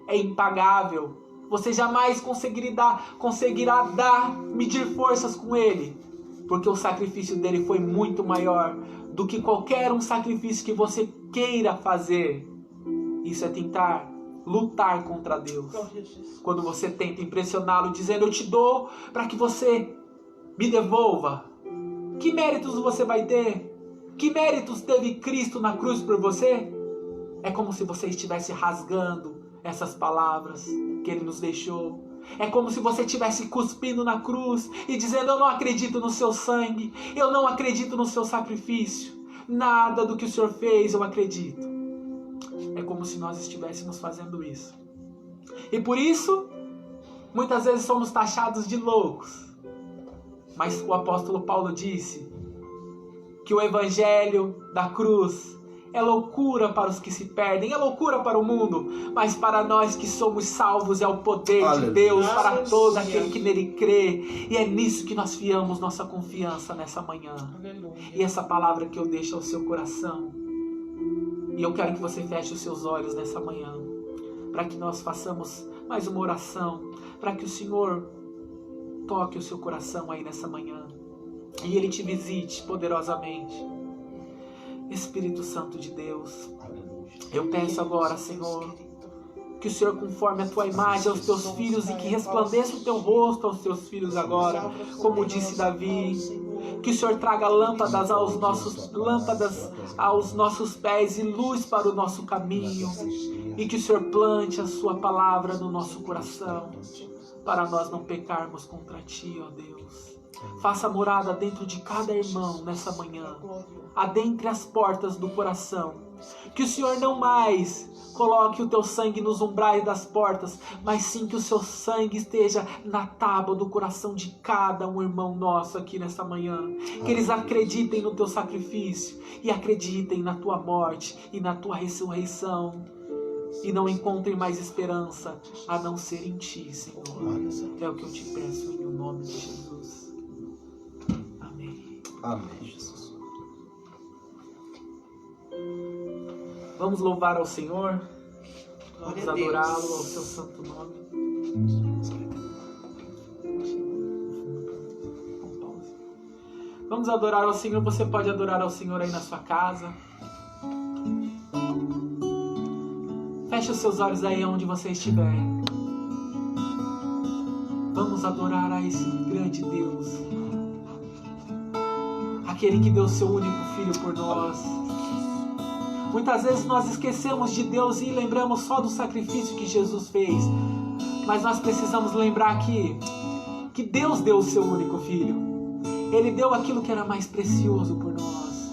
é impagável. Você jamais conseguirá medir forças com Ele, porque o sacrifício dele foi muito maior do que qualquer um sacrifício que você queira fazer. Isso é tentar lutar contra Deus. Quando você tenta impressioná-lo dizendo: eu te dou para que você me devolva. Que méritos você vai ter? Que méritos teve Cristo na cruz por você? É como se você estivesse rasgando essas palavras que Ele nos deixou. É como se você estivesse cuspindo na cruz e dizendo: eu não acredito no seu sangue, eu não acredito no seu sacrifício, nada do que o Senhor fez eu acredito. É como se nós estivéssemos fazendo isso. E por isso, muitas vezes somos taxados de loucos. Mas o apóstolo Paulo disse que o evangelho da cruz é loucura para os que se perdem, é loucura para o mundo, mas para nós que somos salvos é o poder de Deus para todo aquele que nele crê. E é nisso que nós fiamos nossa confiança nessa manhã. E essa palavra que eu deixo ao seu coração. E eu quero que você feche os seus olhos nessa manhã, para que nós façamos mais uma oração, para que o Senhor toque o seu coração aí nessa manhã e Ele te visite poderosamente. Espírito Santo de Deus, eu peço agora, Senhor, que o Senhor conforme a tua imagem aos teus filhos e que resplandeça o teu rosto aos teus filhos agora, como disse Davi. Que o Senhor traga lâmpadas aos nossos pés e luz para o nosso caminho. E que o Senhor plante a sua palavra no nosso coração, para nós não pecarmos contra ti, ó Deus. Faça morada dentro de cada irmão nessa manhã, adentre as portas do coração. Que o Senhor não mais coloque o teu sangue nos umbrais das portas, mas sim que o seu sangue esteja na tábua do coração de cada um irmão nosso aqui nessa manhã. Que eles acreditem no teu sacrifício e acreditem na tua morte e na tua ressurreição. E não encontrem mais esperança a não ser em ti, Senhor. É o que eu te peço em nome de Jesus. Amém. Amém, Jesus. Vamos louvar ao Senhor. Vamos adorá-lo ao seu santo nome. Vamos adorar ao Senhor. Você pode adorar ao Senhor aí na sua casa. Feche os seus olhos aí onde você estiver. Vamos adorar a esse grande Deus. Aquele que deu seu único filho por nós. Muitas vezes nós esquecemos de Deus e lembramos só do sacrifício que Jesus fez. Mas nós precisamos lembrar que Deus deu o seu único filho. Ele deu aquilo que era mais precioso por nós.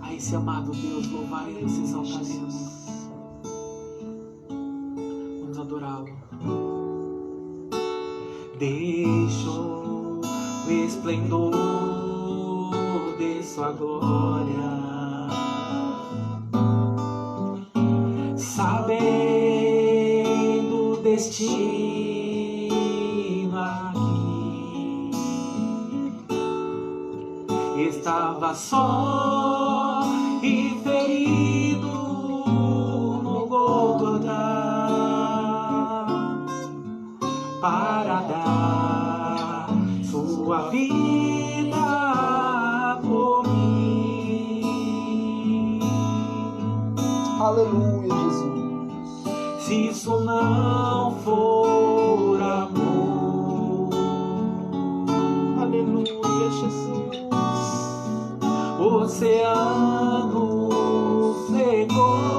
A esse amado Deus louvaremos e exaltaremos. Adorá-lo. Deixo o esplendor de sua glória, sabendo o destino aqui. Estava só e ferido no Gólgota, para dar sua vida por mim. Aleluia, Jesus. Se isso não for amor, Aleluia, Jesus. o oceano secou.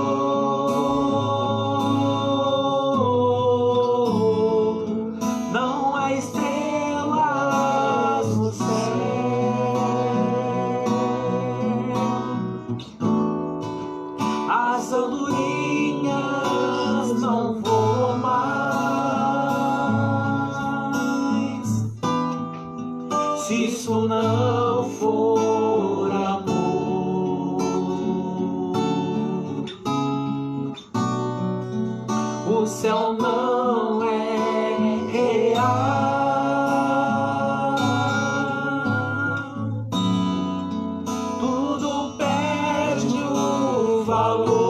Se isso não for amor, o céu não é real. Tudo perde o valor.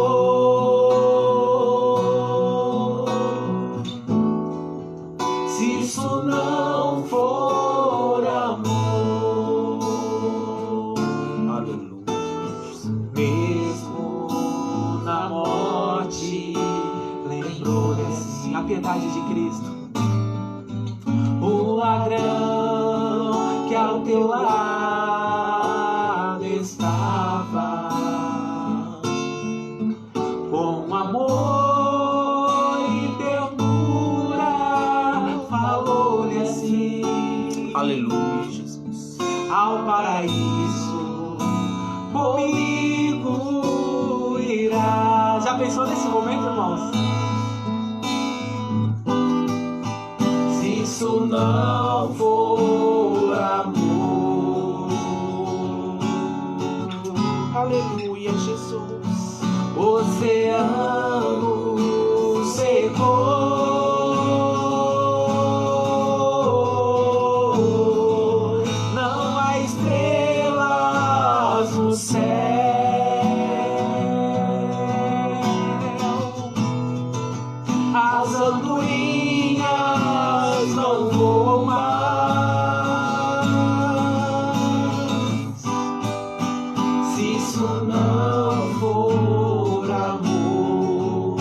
Se isso não for a piedade de Cristo. O ladrão que ao teu lado pensou nesse momento, irmãos? Se isso não for amor, Aleluia, Jesus. Oceano secou, não há estrelas no céu, as andorinhas não voam mais. Se isso não for amor,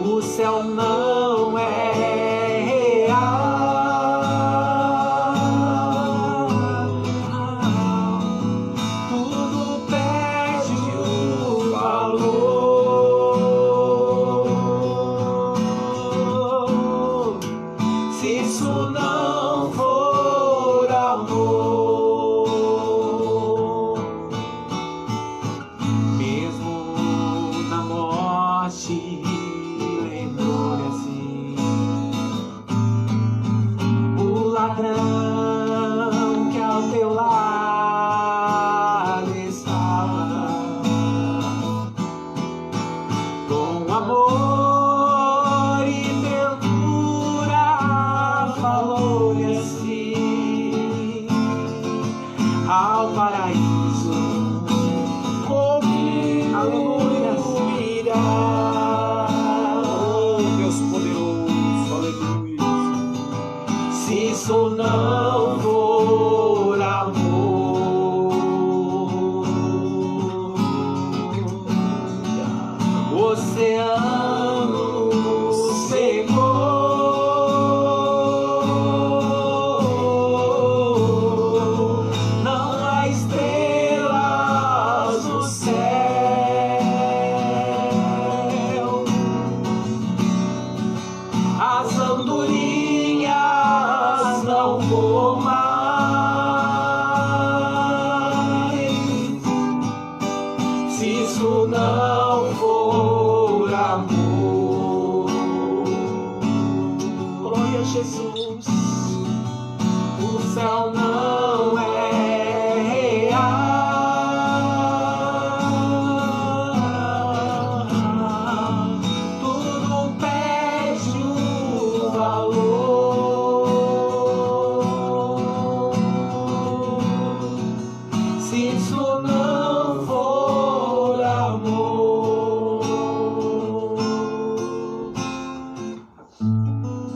o céu não é real, tudo perde o valor. Se isso não for amor, mesmo na morte, lembrou-lhe assim o ladrão que ao teu lado estava, com amor e ternura falou-lhe assim: ao paraíso comigo, aleluia, irá. Oh, Deus poderoso, aleluia. Se isso não for amor, o oceano secou, não há estrelas no céu, as andorinhas não voam mais. Se isso não for amor, Glória a Jesus. o céu não é real, tudo perde o valor. Se isso não for amor.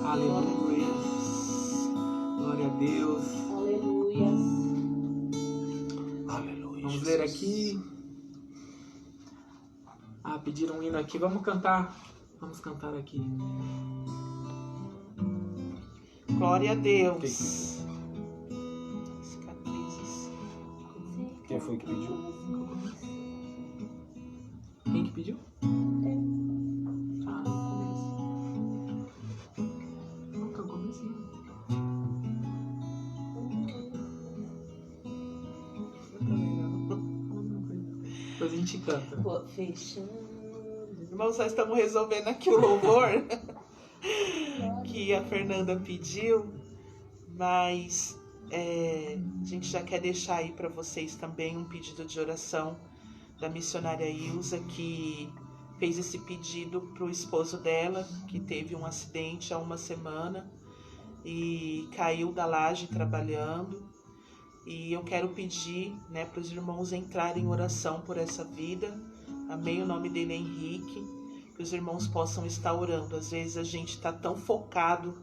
Aleluia. Glória a Deus. Aleluia. Aleluia. Vamos ler aqui. Pediram um hino aqui. Vamos cantar. Vamos cantar aqui. Glória a Deus. Cicatrizes. Quem foi que pediu? Quem que pediu? Ah, não, que é o comecinho. Depois a gente canta. Pô, fechando. Irmãos, nós estamos resolvendo aqui o louvor que a Fernanda pediu, mas a gente já quer deixar aí para vocês também um pedido de oração da missionária Ilza, que fez esse pedido para o esposo dela, que teve um acidente há uma semana e caiu da laje trabalhando. E eu quero pedir, né, para os irmãos entrarem em oração por essa vida. Amém, o nome dele é Henrique. Que os irmãos possam estar orando. Às vezes a gente está tão focado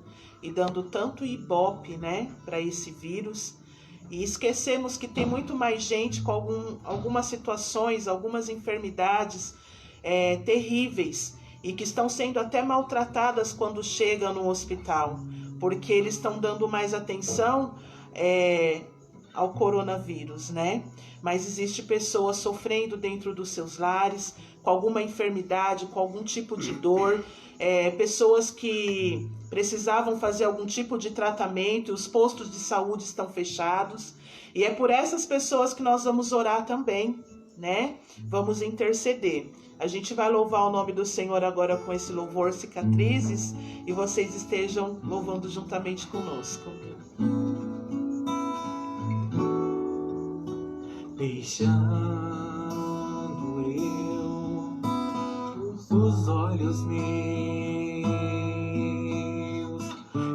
e dando tanto ibope, né, para esse vírus, e esquecemos que tem muito mais gente com algumas situações, algumas enfermidades terríveis, e que estão sendo até maltratadas quando chegam no hospital, porque eles estão dando mais atenção ao coronavírus, né? Mas existe pessoas sofrendo dentro dos seus lares, com alguma enfermidade, com algum tipo de dor, pessoas que precisavam fazer algum tipo de tratamento, e os postos de saúde estão fechados. E é por essas pessoas que nós vamos orar também, né? Vamos interceder. A gente vai louvar o nome do Senhor agora com esse louvor Cicatrizes e vocês estejam louvando juntamente conosco. Deixando eu os olhos meus,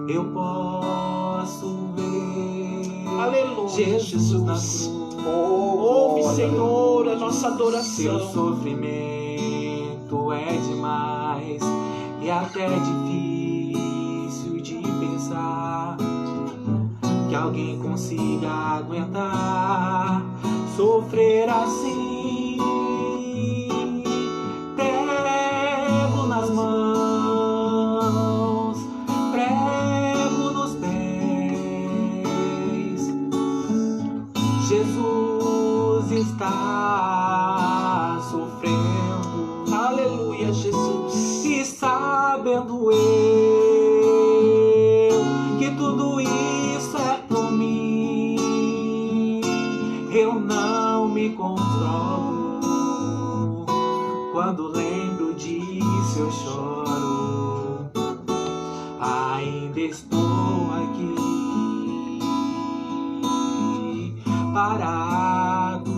eu posso ver Aleluia, Jesus na Jesus. cruz. Ouve, Senhor, a nossa Seu adoração. sofrimento é demais e até difícil de pensar que alguém consiga aguentar sofrer assim. Prego nas mãos, prego nos pés. Jesus está sofrendo, Aleluia, Jesus. e sabendo eu que tudo isso é por mim, eu não me controlo. Quando lembro disso eu choro. Ainda estou aqui parado.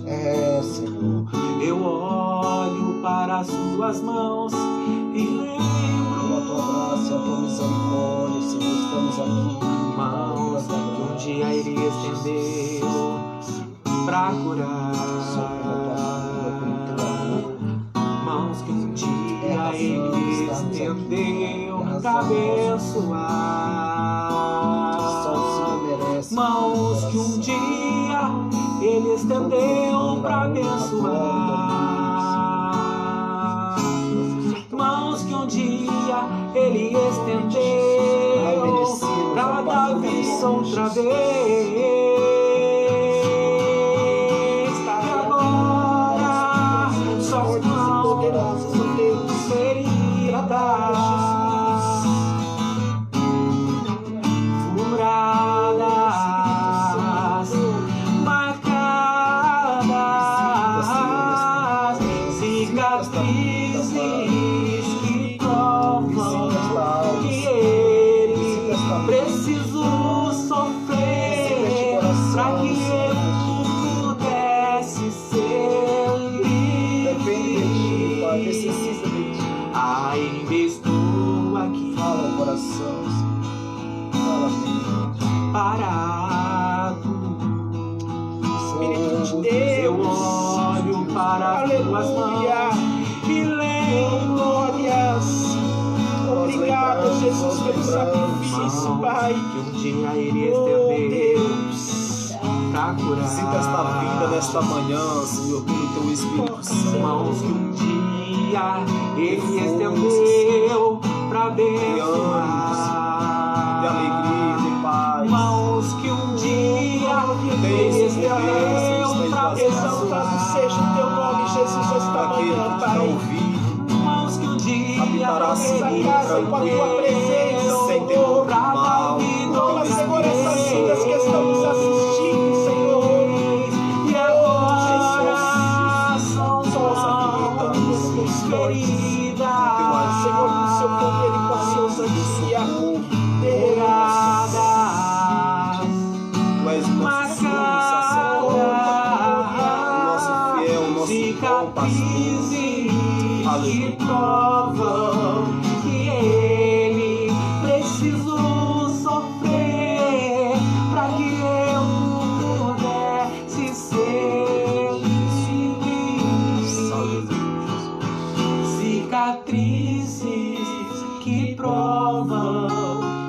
É, Senhor. Eu olho para as suas mãos e Com a lembro, tua graça e a tua misericórdia, Senhor, estamos aqui. mãos que um dia Ele estendeu pra curar, mãos que um dia Ele estendeu pra abençoar, mãos que um dia Ele estendeu pra abençoar, mãos que um dia Ele estendeu pra dar vida outra vez. E agora só Poderosos, ó Deus. feridas, furadas, marcadas, cicatrizes que provam que Ele precisou sofrer pra que eu pudesse ser livre. Ainda estou aqui Fala o coração, Senhor. Fala, Senhor. parado. Espírito de Eu Deus. olho para as tuas mãos Aleluia. e lembro, Glórias. Obrigado, Jesus, pelo sacrifício, Pai. que um dia Ele Oh, estendeu Deus. pra curar. Sinta esta vinda nesta manhã, Senhor, pelo teu Espírito Santo. Mãos que um dia Ele estendeu pra abençoar. De alegria, de paz. Mãos que um dia Ele estendeu pra Exaltado seja o teu nome, Jesus, esta Para aquele manhã, que está Pai. ouvindo, Mãos que um dia habitará Essa seguro, casa com a tua presença, sem temor Senhor. do mal. Toma, Senhor, essas vidas que estamos assistindo, Senhor. E agora são Nós aqui nos teus feridas, Senhor, com o seu poder e com a sua ousadia. Deus. Tu és o nosso sumo sacerdote, o nosso fiel, o nosso bom pastor. que provam que Ele precisou sofrer pra que eu pudesse ser livre. Cicatrizes que provam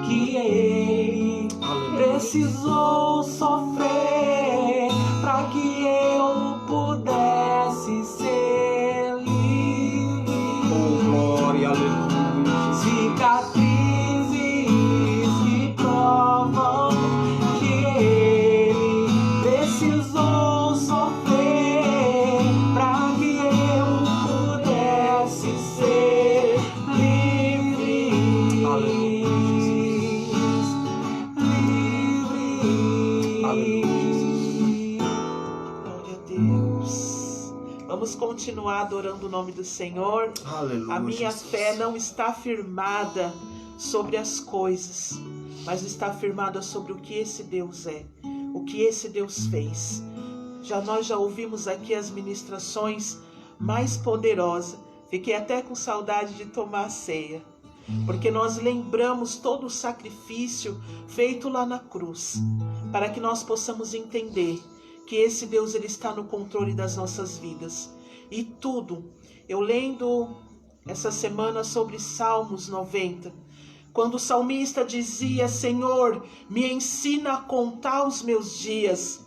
que Ele precisou sofrer pra que eu pudesse ser livre. Oh, glória, aleluia. Vamos continuar adorando o nome do Senhor. Aleluia, A minha Jesus. fé não está firmada sobre as coisas, mas está firmada sobre o que esse Deus é, o que esse Deus fez. Nós já ouvimos aqui as ministrações mais poderosas. Fiquei até com saudade de tomar a ceia, porque nós lembramos todo o sacrifício feito lá na cruz, para que nós possamos entender que esse Deus, ele está no controle das nossas vidas. E tudo, eu lendo essa semana sobre Salmos 90, quando o salmista dizia: Senhor, me ensina a contar os meus dias.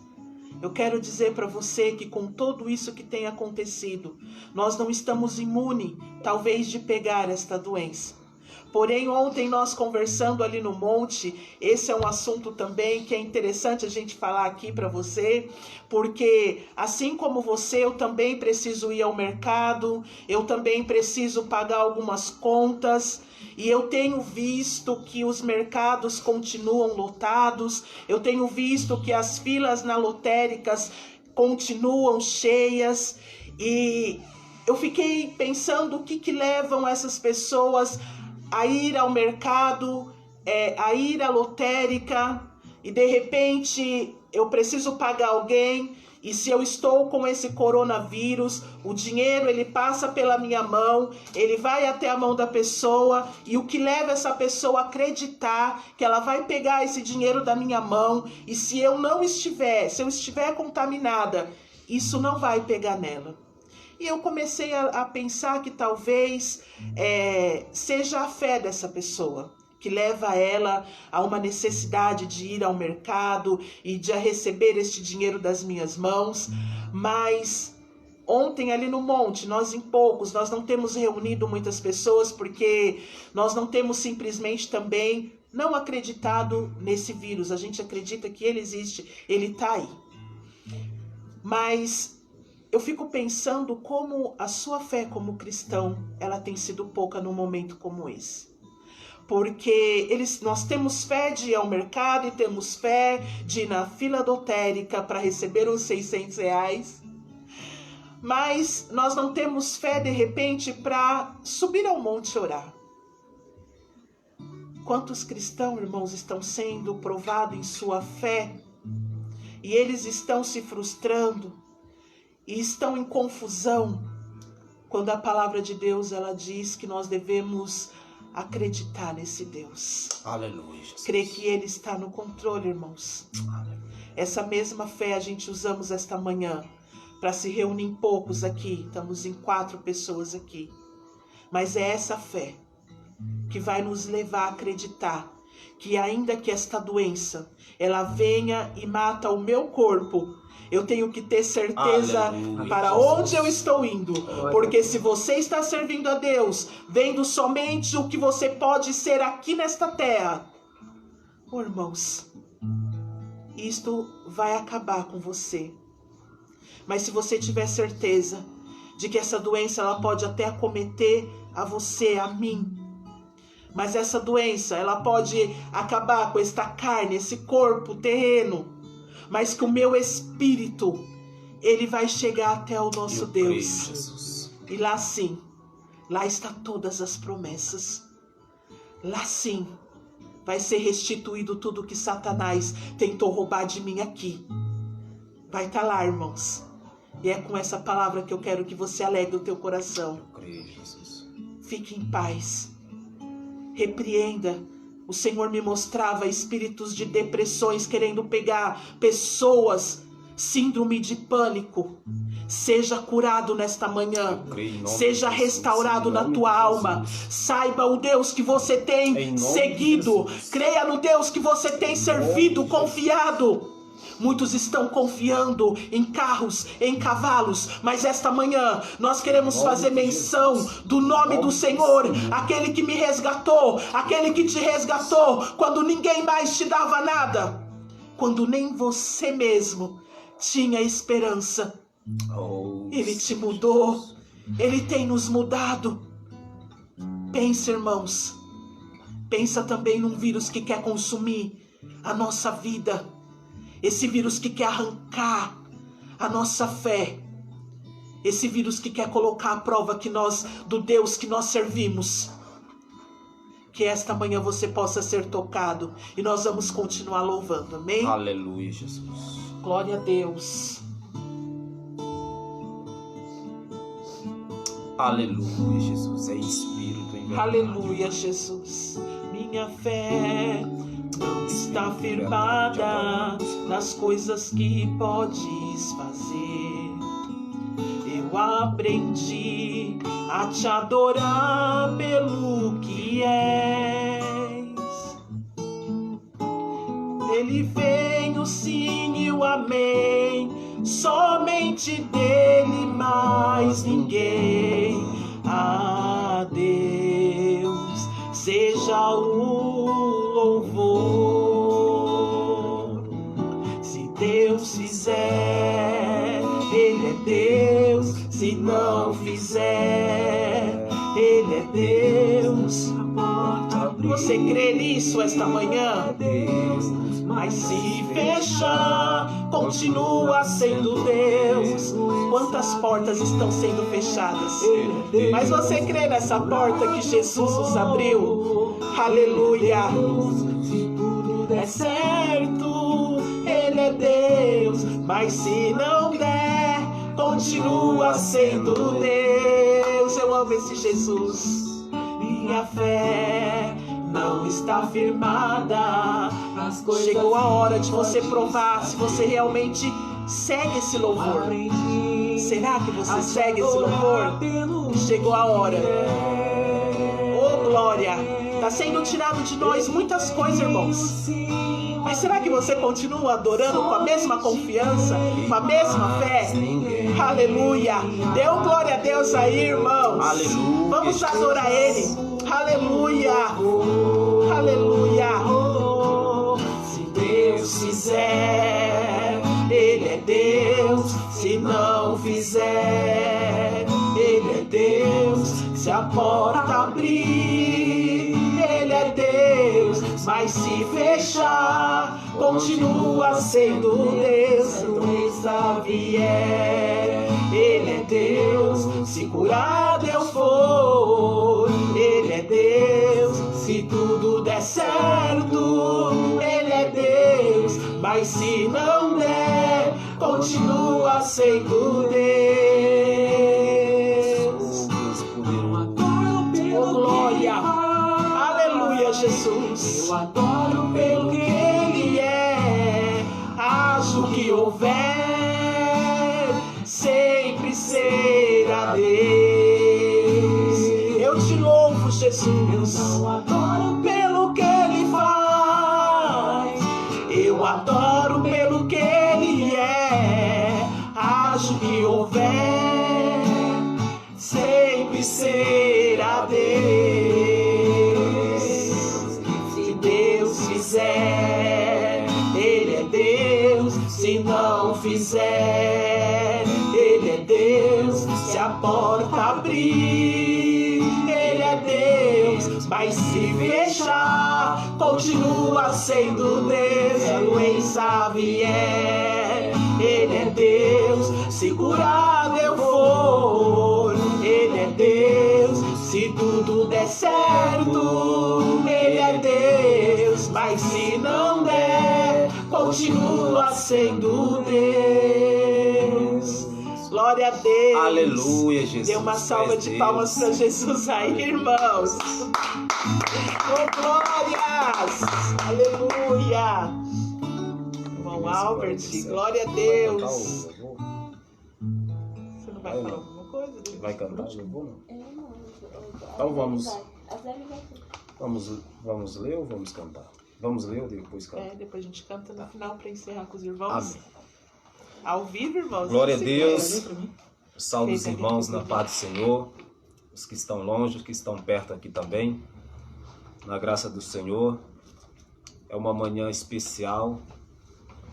Eu quero dizer para você que com tudo isso que tem acontecido, nós não estamos imunes, talvez, de pegar esta doença. Porém, ontem nós conversando ali no monte, esse é um assunto também que é interessante a gente falar aqui para você, porque assim como você, eu também preciso ir ao mercado, eu também preciso pagar algumas contas, e eu tenho visto que os mercados continuam lotados, eu tenho visto que as filas na lotéricas continuam cheias, e eu fiquei pensando o que levam essas pessoas a ir ao mercado, a ir à lotérica, e de repente eu preciso pagar alguém, e se eu estou com esse coronavírus, o dinheiro ele passa pela minha mão, ele vai até a mão da pessoa, e o que leva essa pessoa a acreditar que ela vai pegar esse dinheiro da minha mão, e se eu estiver contaminada, isso não vai pegar nela. E eu comecei a pensar que talvez seja a fé dessa pessoa que leva ela a uma necessidade de ir ao mercado e de receber este dinheiro das minhas mãos. Mas ontem ali no monte, nós não temos reunido muitas pessoas porque nós não temos simplesmente também não acreditado nesse vírus. A gente acredita que ele existe, ele está aí. Mas eu fico pensando como a sua fé como cristão, ela tem sido pouca num momento como esse. Porque nós temos fé de ir ao mercado e temos fé de ir na fila lotérica para receber uns R$600, mas nós não temos fé de repente para subir ao monte e orar. Quantos cristãos, irmãos, estão sendo provados em sua fé e eles estão se frustrando e estão em confusão, quando a palavra de Deus ela diz que nós devemos acreditar nesse Deus. Aleluia, Jesus. Crer que Ele está no controle, irmãos. Aleluia. Essa mesma fé a gente usamos esta manhã para se reunir em poucos aqui. Estamos em 4 pessoas aqui. Mas é essa fé que vai nos levar a acreditar que ainda que esta doença ela venha e mata o meu corpo, eu tenho que ter certeza para onde eu estou indo. Porque se você está servindo a Deus, vendo somente o que você pode ser aqui nesta terra, irmãos, isto vai acabar com você. Mas se você tiver certeza de que essa doença ela pode até acometer a você, a mim, mas essa doença ela pode acabar com esta carne, esse corpo terreno, mas que o meu espírito, ele vai chegar até o nosso Deus. Jesus. E lá sim, lá está todas as promessas. Lá sim, vai ser restituído tudo que Satanás tentou roubar de mim aqui. Vai estar lá, irmãos. E é com essa palavra que eu quero que você alegre o teu coração. Eu creio, Jesus. Fique em paz. Repreenda. O Senhor me mostrava espíritos de depressões querendo pegar pessoas, síndrome de pânico. Seja curado nesta manhã, seja restaurado na tua alma. Saiba o Deus que você tem seguido, creia no Deus que você tem servido, confiado. Muitos estão confiando em carros, em cavalos, mas esta manhã nós queremos fazer menção do nome do Senhor, aquele que me resgatou, aquele que te resgatou quando ninguém mais te dava nada, quando nem você mesmo tinha esperança. Ele te mudou, Ele tem nos mudado. Pensa, irmãos, pensa também num vírus que quer consumir a nossa vida. Esse vírus que quer arrancar a nossa fé. esse vírus que quer colocar à prova que nós, do Deus que nós servimos. Que esta manhã você possa ser tocado e nós vamos continuar louvando, amém? Aleluia, Jesus. Glória a Deus. Aleluia, Jesus. É espírito em verdade. Aleluia, Jesus. Minha fé não está firmada nas coisas que podes fazer. Eu aprendi a te adorar pelo que és. Dele vem o sim e o amém, somente dele, mais ninguém. A Deus seja o louvor. Se Deus fizer, Ele é Deus. Se não fizer, Ele é Deus. Você crê nisso esta manhã? Mas se fechar, continua sendo Deus. Quantas portas estão sendo fechadas? Mas você crê nessa porta que Jesus nos abriu? Aleluia! Se tudo der certo, Ele é Deus. Mas se não der, continua sendo Deus. Eu amo esse Jesus. Minha fé não está firmada nas coisas. Chegou a hora de você provar se você realmente segue esse louvor. Será que você segue esse louvor? Chegou a hora. Oh glória! Está sendo tirado de nós muitas coisas, irmãos. Mas será que você continua adorando com a mesma confiança, com a mesma fé? Aleluia! Dê um glória a Deus aí, irmãos. Aleluia. Vamos adorar Ele. Aleluia! Aleluia! Se Deus fizer, Ele é Deus. Se não fizer, Ele é Deus. Se a porta abrir, Ele é Deus. Mas se fechar, continua sendo Deus. Se a doença vier, Ele é Deus. Se curado eu for, Ele é Deus. Se tudo der certo, Ele é Deus. Mas se não der, continua sendo Deus. Oh glória! Aleluia, Jesus. Eu adoro pelo que Ele é. Acho que houver, sempre será Deus. Eu te louvo, Jesus. Eu adoro pelo que Ele faz. Eu adoro pelo que Ele é. Acho que houver, sempre será Deus. Se Deus fizer, Ele é Deus. Se não fizer, Ele é Deus. Se a porta abrir, Ele é Deus. Mas se fechar, continua sendo Deus. Se a doença vier, Ele é Deus. Se curado eu for, Ele é Deus. Se tudo der certo, Ele é Deus. Mas se não der, continua sendo Deus. Glória a Deus. Aleluia, Jesus. Dê uma salva de palmas para Jesus aí, irmãos. Oh, glórias. Aleluia. Irmão Albert, glória a Deus. Você não vai falar alguma coisa? Vai cantar o louvor, não? Não. Então vamos. A Zé vai. Vamos ler ou vamos cantar? Vamos ler ou depois cantar? Depois a gente canta no final para encerrar com os irmãos. Amém. Ao vivo, irmãos. Glória a Se Deus. puder. Salve os irmãos na paz do Senhor. Os que estão longe, os que estão perto aqui também. Na graça do Senhor. É uma manhã especial.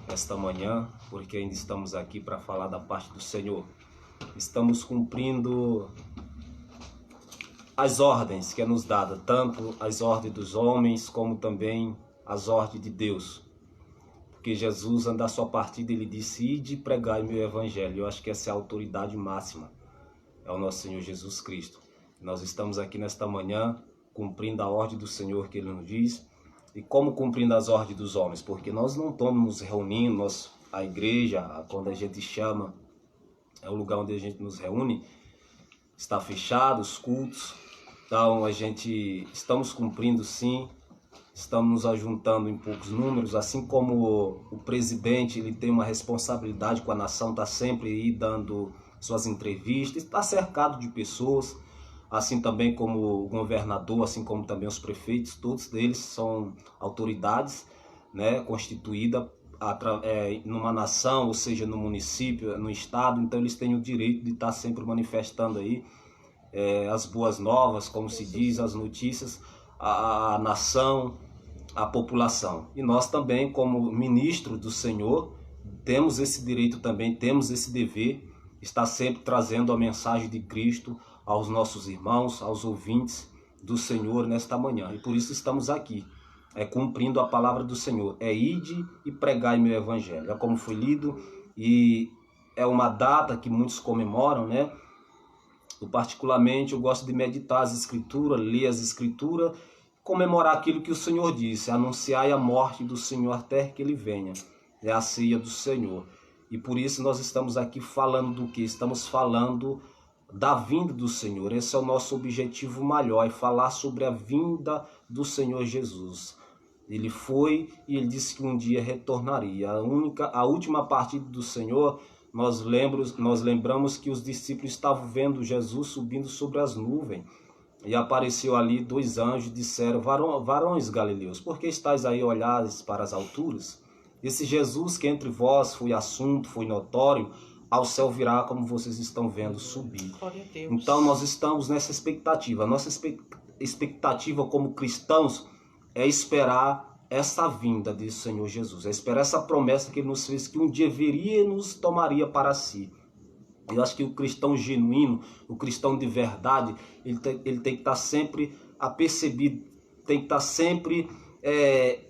Esta manhã, porque ainda estamos aqui para falar da parte do Senhor. Estamos cumprindo as ordens que é nos dada, tanto as ordens dos homens, como também as ordens de Deus. Porque Jesus, anda a sua partida, ele disse: ide pregar o meu evangelho. Eu acho que essa é a autoridade máxima. é o nosso Senhor Jesus Cristo. Nós estamos aqui nesta manhã cumprindo a ordem do Senhor que Ele nos diz. E como cumprindo as ordens dos homens? Porque nós não estamos nos reunindo, a igreja, quando a gente chama, é o lugar onde a gente nos reúne, está fechado, os cultos. Então estamos cumprindo sim, estamos nos ajuntando em poucos números, assim como o presidente ele tem uma responsabilidade com a nação, está sempre aí dando suas entrevistas, está cercado de pessoas, assim também como o governador, assim como também os prefeitos, todos eles são autoridades, né, constituídas numa nação, ou seja, no município, no estado, então eles têm o direito de estar sempre manifestando aí as boas novas, como se diz, as notícias, a nação, a população. E nós também, como ministros do Senhor, temos esse direito também, temos esse dever, estar sempre trazendo a mensagem de Cristo aos nossos irmãos, aos ouvintes do Senhor nesta manhã. E por isso estamos aqui, cumprindo a palavra do Senhor. Ide e pregai meu evangelho. É como foi lido e é uma data que muitos comemoram, né? Particularmente eu gosto de meditar as escrituras, ler as escrituras, comemorar aquilo que o Senhor disse, anunciai a morte do Senhor até que Ele venha. É a ceia do Senhor. E por isso nós estamos aqui falando do que? Estamos falando da vinda do Senhor. Esse é o nosso objetivo maior, é falar sobre a vinda do Senhor Jesus. Ele foi e Ele disse que um dia retornaria. A última partida do Senhor, nós lembramos que os discípulos estavam vendo Jesus subindo sobre as nuvens. E apareceu ali 2 anjos e disseram, varões galileus, por que estáis aí olhares para as alturas? Esse Jesus que entre vós foi assunto, foi notório, ao céu virá como vocês estão vendo subir. Então nós estamos nessa expectativa. A nossa expectativa como cristãos é esperar essa vinda do Senhor Jesus. É esperar essa promessa que Ele nos fez, que um dia viria e nos tomaria para si. Eu acho que o cristão genuíno, o cristão de verdade, ele tem que estar sempre apercebido, tem que estar sempre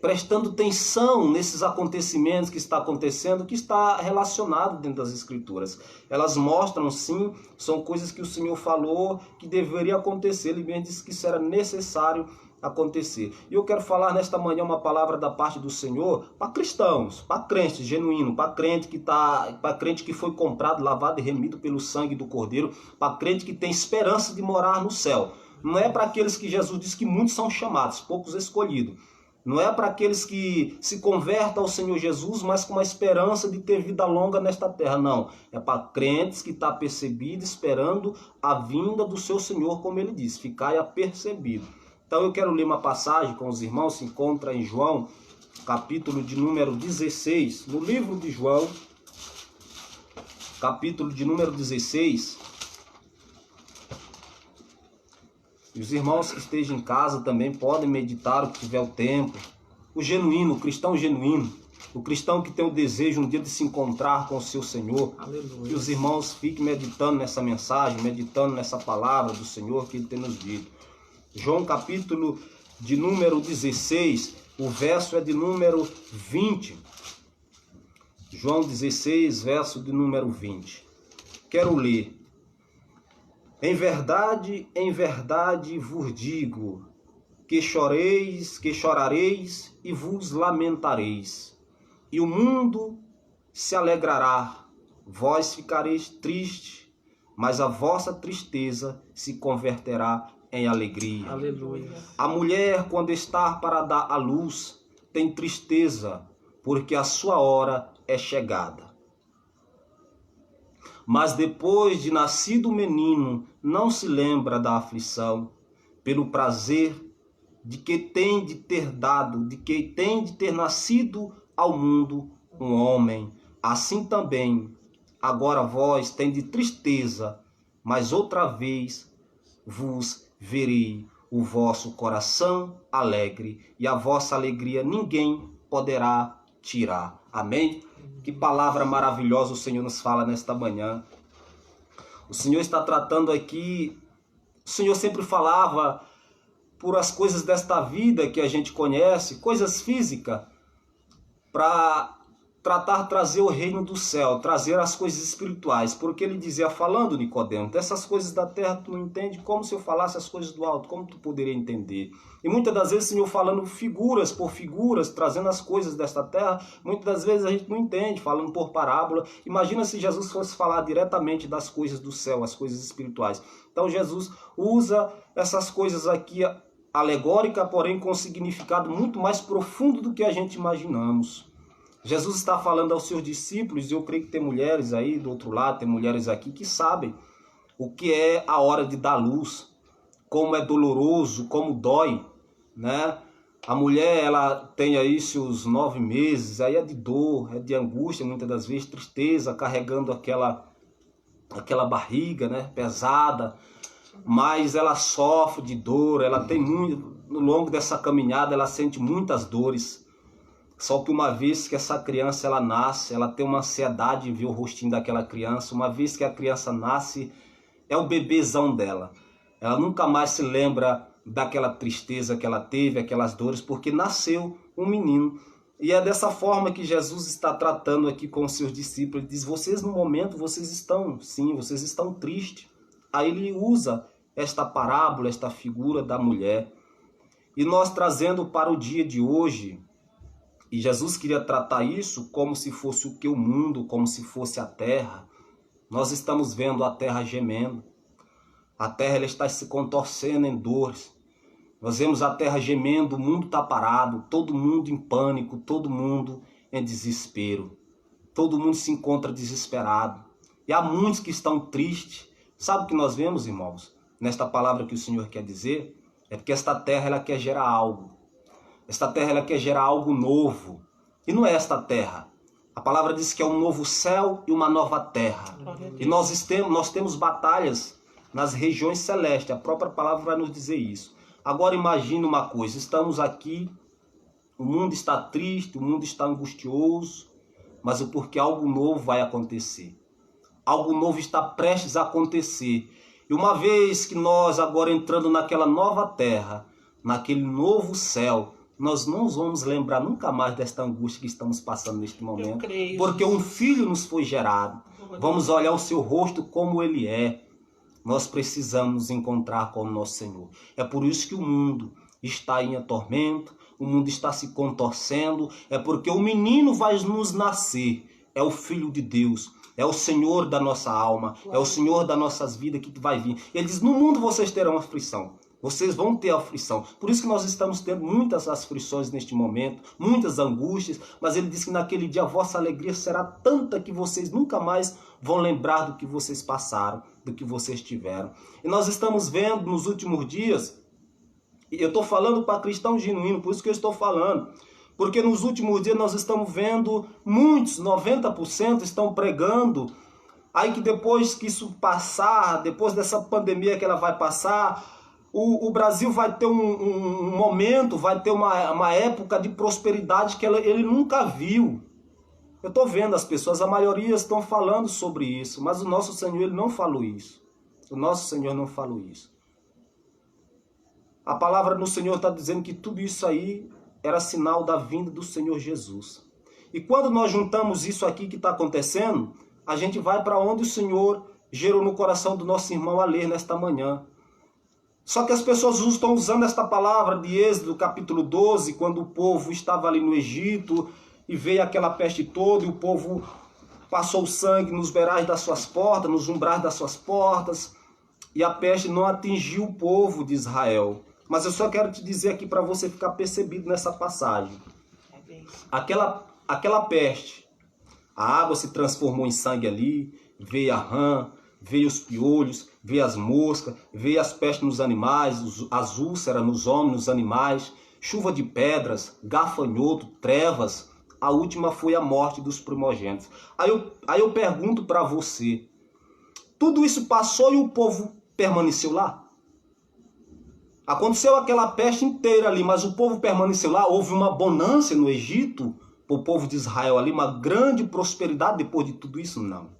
prestando atenção nesses acontecimentos que está acontecendo, que está relacionado dentro das Escrituras. Elas mostram, sim, são coisas que o Senhor falou que deveria acontecer. Ele mesmo disse que isso era necessário acontecer. E eu quero falar nesta manhã uma palavra da parte do Senhor para cristãos, para crentes genuínos, para crente que foi comprado, lavado e remido pelo sangue do Cordeiro, para crente que tem esperança de morar no céu. Não é para aqueles que Jesus disse que muitos são chamados, poucos escolhidos. Não é para aqueles que se convertem ao Senhor Jesus, mas com uma esperança de ter vida longa nesta terra. Não. É para crentes que estão apercebidos, esperando a vinda do seu Senhor, como Ele diz. Ficai apercebido. Então eu quero ler uma passagem com os irmãos, se encontra em João, capítulo de número 16. No livro de João, capítulo de número 16. E os irmãos que estejam em casa também podem meditar o que tiver o tempo. O genuíno, o cristão genuíno, o cristão que tem o desejo um dia de se encontrar com o seu Senhor. Aleluia. Que os irmãos fiquem meditando nessa mensagem, meditando nessa palavra do Senhor que Ele tem nos dito. João capítulo de número 16, o verso é de número 20. João 16, verso de número 20. Quero ler. Em verdade vos digo, que chorareis e vos lamentareis, e o mundo se alegrará, vós ficareis tristes, mas a vossa tristeza se converterá em alegria. Aleluia. A mulher, quando está para dar à luz, tem tristeza, porque a sua hora é chegada. Mas depois de nascido o menino, não se lembra da aflição, pelo prazer de que tem de ter dado, de que tem de ter nascido ao mundo um homem. Assim também, agora vós tendes tristeza, mas outra vez vos verei o vosso coração alegre, e a vossa alegria ninguém poderá tirar. Amém? Que palavra maravilhosa o Senhor nos fala nesta manhã. O Senhor está tratando aqui, o Senhor sempre falava por as coisas desta vida que a gente conhece, coisas físicas, para trazer o reino do céu, trazer as coisas espirituais, porque ele dizia, falando, Nicodemo, dessas coisas da terra tu não entende, como se eu falasse as coisas do alto, como tu poderia entender? E muitas das vezes o Senhor falando figuras por figuras, trazendo as coisas desta terra, muitas das vezes a gente não entende, falando por parábola. Imagina se Jesus fosse falar diretamente das coisas do céu, as coisas espirituais. Então Jesus usa essas coisas aqui alegórica, porém com significado muito mais profundo do que a gente imaginamos. Jesus está falando aos seus discípulos, e eu creio que tem mulheres aí do outro lado, tem mulheres aqui que sabem o que é a hora de dar luz, como é doloroso, como dói, né? A mulher, ela tem aí seus 9 meses, aí é de dor, é de angústia, muitas das vezes tristeza, carregando aquela barriga, né, pesada, mas ela sofre de dor, ela tem muito, no longo dessa caminhada ela sente muitas dores. Só que uma vez que essa criança ela nasce, ela tem uma ansiedade em ver o rostinho daquela criança. Uma vez que a criança nasce, é o bebezão dela. Ela nunca mais se lembra daquela tristeza que ela teve, aquelas dores, porque nasceu um menino. E é dessa forma que Jesus está tratando aqui com os seus discípulos. Ele diz, vocês no momento, vocês estão tristes. Aí ele usa esta parábola, esta figura da mulher. E nós trazendo para o dia de hoje, e Jesus queria tratar isso como se fosse o que o mundo, como se fosse a terra. Nós estamos vendo a terra gemendo. A terra ela está se contorcendo em dores. Nós vemos a terra gemendo, o mundo está parado, todo mundo em pânico, todo mundo em desespero. Todo mundo se encontra desesperado. E há muitos que estão tristes. Sabe o que nós vemos, irmãos? Nesta palavra que o Senhor quer dizer, é porque esta terra ela quer gerar algo. Esta terra ela quer gerar algo novo. E não é esta terra. A palavra diz que é um novo céu e uma nova terra. E nós temos batalhas nas regiões celestes. A própria palavra vai nos dizer isso. Agora imagine uma coisa. Estamos aqui, o mundo está triste, o mundo está angustioso. Mas é porque algo novo vai acontecer. Algo novo está prestes a acontecer. E uma vez que nós agora entrando naquela nova terra, naquele novo céu, nós não vamos lembrar nunca mais desta angústia que estamos passando neste momento. Porque um filho nos foi gerado. Vamos olhar o seu rosto como ele é. Nós precisamos nos encontrar com o nosso Senhor. É por isso que o mundo está em tormento, o mundo está se contorcendo. É porque o menino vai nos nascer. É o Filho de Deus. É o Senhor da nossa alma. É o Senhor das nossas vidas que vai vir. Ele diz, no mundo vocês terão aflição. Vocês vão ter aflição. Por isso que nós estamos tendo muitas aflições neste momento, muitas angústias, mas ele diz que naquele dia a vossa alegria será tanta que vocês nunca mais vão lembrar do que vocês passaram, do que vocês tiveram. E nós estamos vendo nos últimos dias, e eu estou falando para cristão genuíno, por isso que eu estou falando, porque nos últimos dias nós estamos vendo muitos, 90% estão pregando, aí que depois que isso passar, depois dessa pandemia que ela vai passar, o Brasil vai ter um momento, vai ter uma época de prosperidade que ele nunca viu. Eu estou vendo as pessoas, a maioria estão falando sobre isso, mas o nosso Senhor ele não falou isso. O nosso Senhor não falou isso. A palavra do Senhor está dizendo que tudo isso aí era sinal da vinda do Senhor Jesus. E quando nós juntamos isso aqui que está acontecendo, a gente vai para onde o Senhor gerou no coração do nosso irmão a ler nesta manhã. Só que as pessoas estão usando esta palavra de Êxodo, capítulo 12, quando o povo estava ali no Egito e veio aquela peste toda e o povo passou sangue nos beirais das suas portas, nos umbrais das suas portas, e a peste não atingiu o povo de Israel. Mas eu só quero te dizer aqui para você ficar percebido nessa passagem. Aquela peste, a água se transformou em sangue ali, veio a rã, veio os piolhos, veio as moscas, veio as pestes nos animais, as úlceras nos homens, nos animais, chuva de pedras, gafanhoto, trevas. A última foi a morte dos primogênitos. Aí eu pergunto para você, tudo isso passou e o povo permaneceu lá? Aconteceu aquela peste inteira ali, mas o povo permaneceu lá? Houve uma bonança no Egito, para o povo de Israel ali, uma grande prosperidade depois de tudo isso? Não.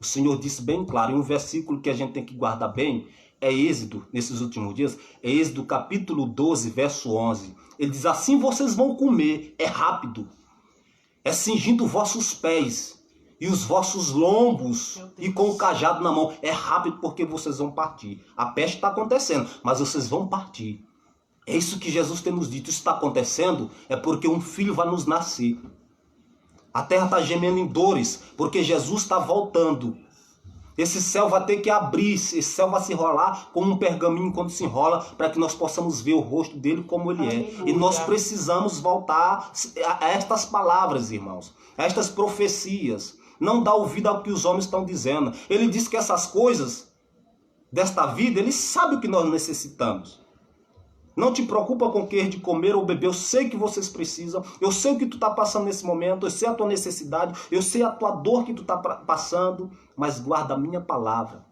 O Senhor disse bem claro, em um versículo que a gente tem que guardar bem, é Êxodo, nesses últimos dias, é Êxodo capítulo 12, verso 11. Ele diz, assim vocês vão comer, é rápido. é cingindo vossos pés e os vossos lombos e com o cajado na mão. É rápido porque vocês vão partir. A peste está acontecendo, mas vocês vão partir. É isso que Jesus tem nos dito. Isso está acontecendo é porque um filho vai nos nascer. A terra está gemendo em dores porque Jesus está voltando. Esse céu vai ter que abrir, esse céu vai se enrolar como um pergaminho quando se enrola, para que nós possamos ver o rosto dele como ele é. Aleluia. E nós precisamos voltar a estas palavras, irmãos, a estas profecias. Não dá ouvido ao que os homens estão dizendo. Ele diz que essas coisas desta vida, ele sabe o que nós necessitamos. Não te preocupa com o que é de comer ou beber. Eu sei que vocês precisam. Eu sei o que tu está passando nesse momento. Eu sei a tua necessidade. Eu sei a tua dor que tu está passando. Mas guarda a minha palavra.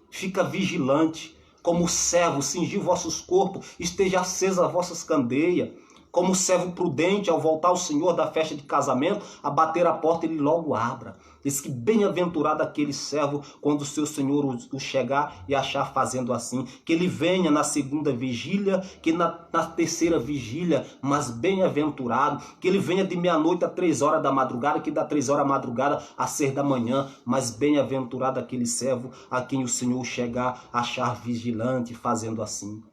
Fica vigilante. Como servo, cingi vossos corpos. Esteja acesa as vossas candeias. Como servo prudente, ao voltar o Senhor da festa de casamento, a bater a porta, ele logo abra. Diz que bem-aventurado aquele servo quando o seu Senhor o chegar e achar fazendo assim. Que ele venha na segunda vigília, que na terceira vigília, mas bem-aventurado. Que ele venha de meia-noite a 3 horas da madrugada, que da 3 horas da madrugada a 6 da manhã. Mas bem-aventurado aquele servo a quem o Senhor chegar, achar vigilante fazendo assim.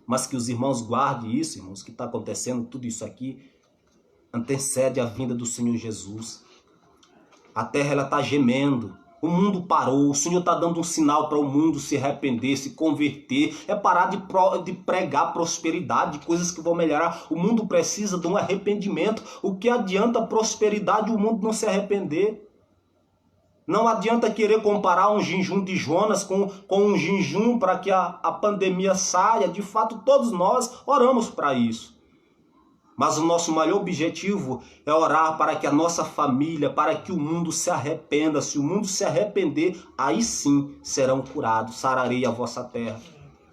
Mas que os irmãos guardem isso, irmãos, que está acontecendo, tudo isso aqui, antecede a vinda do Senhor Jesus. A terra está gemendo, o mundo parou, o Senhor está dando um sinal para o mundo se arrepender, se converter, é parar de pregar prosperidade, coisas que vão melhorar. O mundo precisa de um arrependimento. O que adianta prosperidade e o mundo não se arrepender? Não adianta querer comparar um jejum de Jonas com um jejum para que a pandemia saia. De fato, todos nós oramos para isso. Mas o nosso maior objetivo é orar para que a nossa família, para que o mundo se arrependa. Se o mundo se arrepender, aí sim serão curados. Sararei a vossa terra.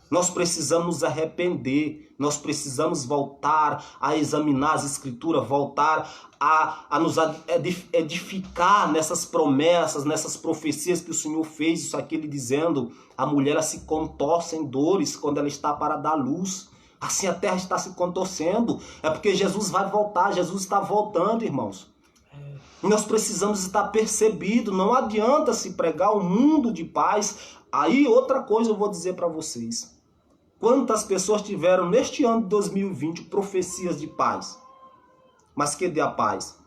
Nós precisamos nos arrepender, nós precisamos voltar a examinar as escrituras, voltar a nos edificar nessas promessas, nessas profecias que o Senhor fez. Isso aqui ele dizendo, a mulher ela se contorce em dores quando ela está para dar luz. Assim a terra está se contorcendo, é porque Jesus vai voltar, Jesus está voltando, irmãos. E nós precisamos estar percebidos, não adianta se pregar um mundo de paz. Aí outra coisa eu vou dizer para vocês. Quantas pessoas tiveram neste ano de 2020 profecias de paz? Mas cadê a paz?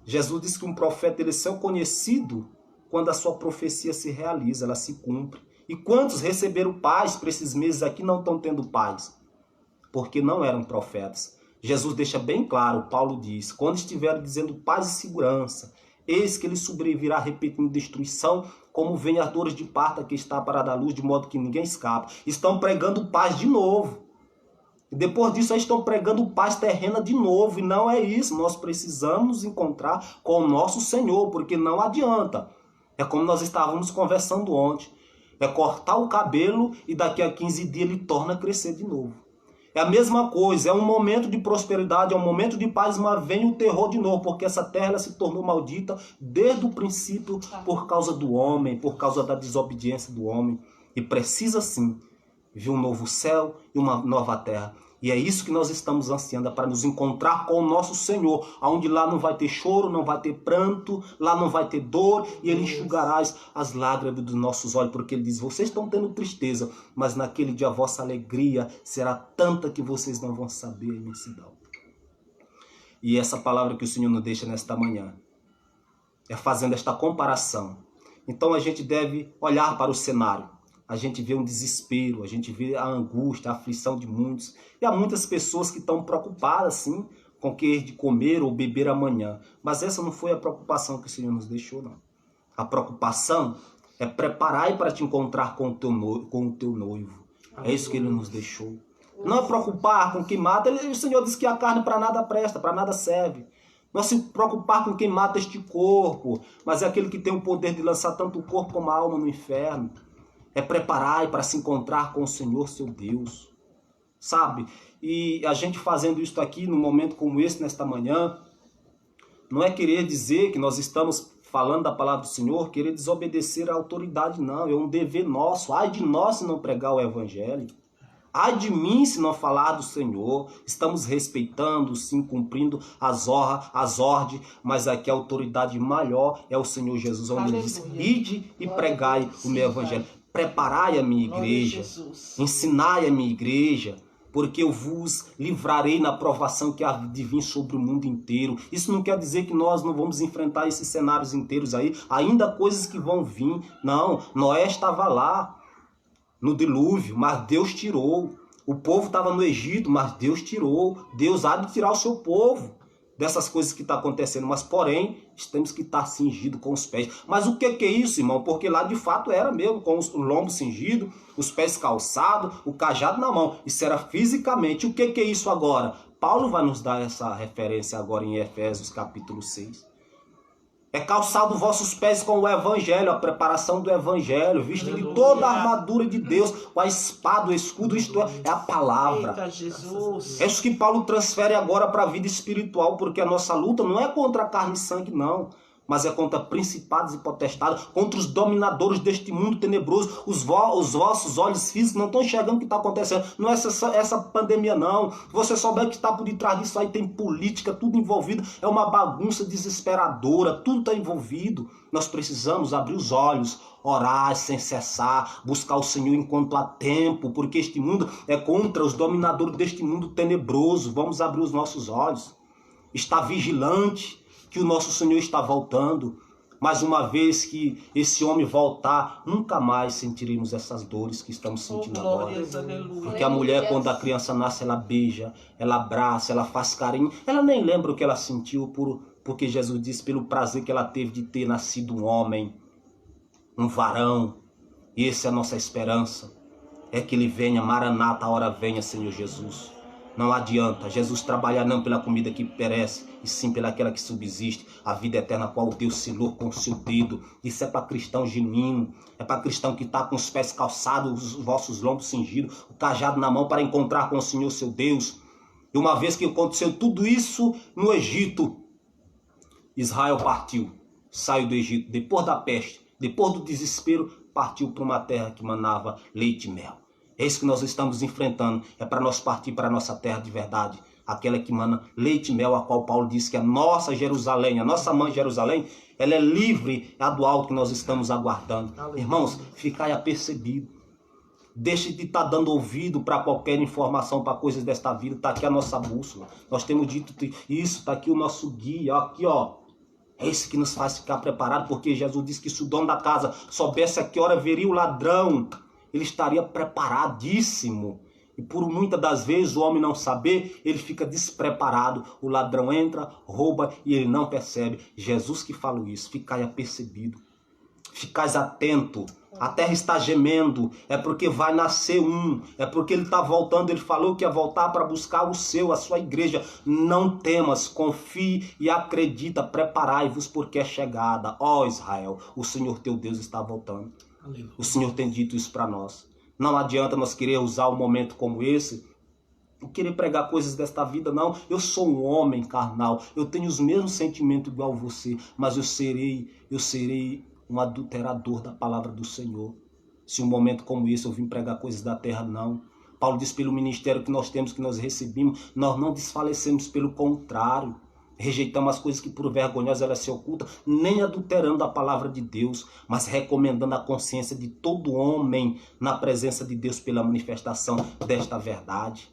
Jesus disse que um profeta ele só é conhecido quando a sua profecia se realiza, ela se cumpre. E quantos receberam paz para esses meses aqui não estão tendo paz? Porque não eram profetas. Jesus deixa bem claro, Paulo diz, quando estiverem dizendo paz e segurança, eis que ele sobrevirá repetindo destruição, como vem as dores de parto que está para dar luz, de modo que ninguém escapa. Estão pregando paz de novo. E depois disso, eles estão pregando paz terrena de novo. E não é isso. Nós precisamos nos encontrar com o nosso Senhor, porque não adianta. É como nós estávamos conversando ontem. É cortar o cabelo e daqui a 15 dias ele torna a crescer de novo. É a mesma coisa, é um momento de prosperidade, é um momento de paz, mas vem o terror de novo, porque essa terra ela se tornou maldita desde o princípio por causa do homem, por causa da desobediência do homem. E precisa sim vir um novo céu e uma nova terra. E é isso que nós estamos ansiando, para nos encontrar com o nosso Senhor, onde lá não vai ter choro, não vai ter pranto, lá não vai ter dor, e Ele enxugará as lágrimas dos nossos olhos, porque Ele diz, vocês estão tendo tristeza, mas naquele dia a vossa alegria será tanta que vocês não vão saber a imensidão. E essa palavra que o Senhor nos deixa nesta manhã, é fazendo esta comparação. Então a gente deve olhar para o cenário. A gente vê um desespero, a gente vê a angústia, a aflição de muitos. E há muitas pessoas que estão preocupadas, sim, com o que é de comer ou beber amanhã. Mas essa não foi a preocupação que o Senhor nos deixou, não. A preocupação é preparar para te encontrar com o teu noivo. É isso que Ele nos deixou. Não é preocupar com quem mata. O Senhor diz que a carne para nada presta, para nada serve. Não se preocupar com quem mata este corpo, mas é aquele que tem o poder de lançar tanto o corpo como a alma no inferno. É preparar para se encontrar com o Senhor, seu Deus. Sabe? E a gente fazendo isso aqui, num momento como esse, nesta manhã, não é querer dizer que nós estamos falando da palavra do Senhor, querer desobedecer a autoridade, não. É um dever nosso. Ai de nós se não pregar o Evangelho. Ai de mim se não falar do Senhor. Estamos respeitando, sim, cumprindo as ordens, mas aqui a autoridade maior é o Senhor Jesus, onde ele diz: ide e pregai o meu evangelho. Preparai a minha igreja, ensinai a minha igreja, porque eu vos livrarei na provação que há de vir sobre o mundo inteiro. Isso não quer dizer que nós não vamos enfrentar esses cenários inteiros aí, ainda coisas que vão vir. Não, Noé estava lá no dilúvio, mas Deus tirou. O povo estava no Egito, mas Deus tirou. Deus há de tirar o seu povo dessas coisas que estão acontecendo, mas porém, temos que estar cingidos com os pés. Mas o que é isso, irmão? Porque lá de fato era mesmo, com o lombo cingido, os pés calçados, o cajado na mão. Isso era fisicamente. O que é isso agora? Paulo vai nos dar essa referência agora em Efésios capítulo 6. É calçado vossos pés com o evangelho, a preparação do evangelho, visto de toda a armadura de Deus, com a espada, o escudo, isto é a palavra. Eita, Jesus. É isso que Paulo transfere agora para a vida espiritual, porque a nossa luta não é contra a carne e sangue, não. Mas é contra principados e potestades, contra os dominadores deste mundo tenebroso. Os vossos olhos físicos não estão enxergando o que está acontecendo. Não é essa pandemia, não. Você souber que está por detrás disso aí, tem política, tudo envolvido. É uma bagunça desesperadora, tudo está envolvido. Nós precisamos abrir os olhos, orar sem cessar, buscar o Senhor enquanto há tempo, porque este mundo é contra os dominadores deste mundo tenebroso. Vamos abrir os nossos olhos. Está vigilante, que o nosso Senhor está voltando. Mas uma vez que esse homem voltar, nunca mais sentiremos essas dores que estamos sentindo agora. Porque a mulher, quando a criança nasce, ela beija, ela abraça, ela faz carinho. Ela nem lembra o que ela sentiu, porque Jesus disse pelo prazer que ela teve de ter nascido um homem, um varão. E essa é a nossa esperança. É que ele venha, Maranata, a hora venha, Senhor Jesus. Não adianta Jesus trabalhar não pela comida que perece, e sim pelaquela que subsiste, a vida eterna a qual Deus selou com o seu dedo. Isso é para cristão genuíno, é para cristão que está com os pés calçados, os vossos lombos cingidos, o cajado na mão para encontrar com o Senhor seu Deus. E uma vez que aconteceu tudo isso no Egito, Israel partiu, saiu do Egito, depois da peste, depois do desespero, partiu para uma terra que manava leite e mel. É isso que nós estamos enfrentando. É para nós partir para a nossa terra de verdade. Aquela que mana leite e mel, a qual Paulo diz que a nossa Jerusalém, a nossa mãe Jerusalém, ela é livre, é a do alto que nós estamos aguardando. Irmãos, ficai apercebido. Deixe de estar dando ouvido para qualquer informação, para coisas desta vida. Está aqui a nossa bússola. Nós temos dito isso, está aqui o nosso guia. Aqui, ó. É isso que nos faz ficar preparado, porque Jesus disse que se o dono da casa soubesse a que hora viria o ladrão, ele estaria preparadíssimo. E por muitas das vezes o homem não saber, ele fica despreparado. O ladrão entra, rouba e ele não percebe. Jesus que falou isso, ficai apercebido. Ficais atento. A terra está gemendo. É porque vai nascer um. É porque ele está voltando. Ele falou que ia voltar para buscar o seu, a sua igreja. Não temas, confie e acredita. Preparai-vos porque é chegada. Ó Israel, o Senhor teu Deus está voltando. Aleluia. O Senhor tem dito isso para nós. Não adianta nós querer usar um momento como esse, querer pregar coisas desta vida, não. Eu sou um homem carnal, eu tenho os mesmos sentimentos igual você, mas eu serei um adulterador da palavra do Senhor. Se um momento como esse eu vim pregar coisas da terra, não. Paulo diz pelo ministério que nós temos, que nós recebemos, nós não desfalecemos, pelo contrário. Rejeitamos as coisas que por vergonhosas elas se ocultam, nem adulterando a palavra de Deus, mas recomendando a consciência de todo homem na presença de Deus pela manifestação desta verdade.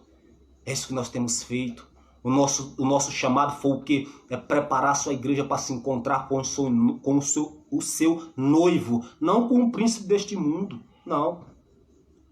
É isso que nós temos feito. O nosso chamado foi o quê? É preparar a sua igreja para se encontrar com o seu noivo, não com o príncipe deste mundo, não.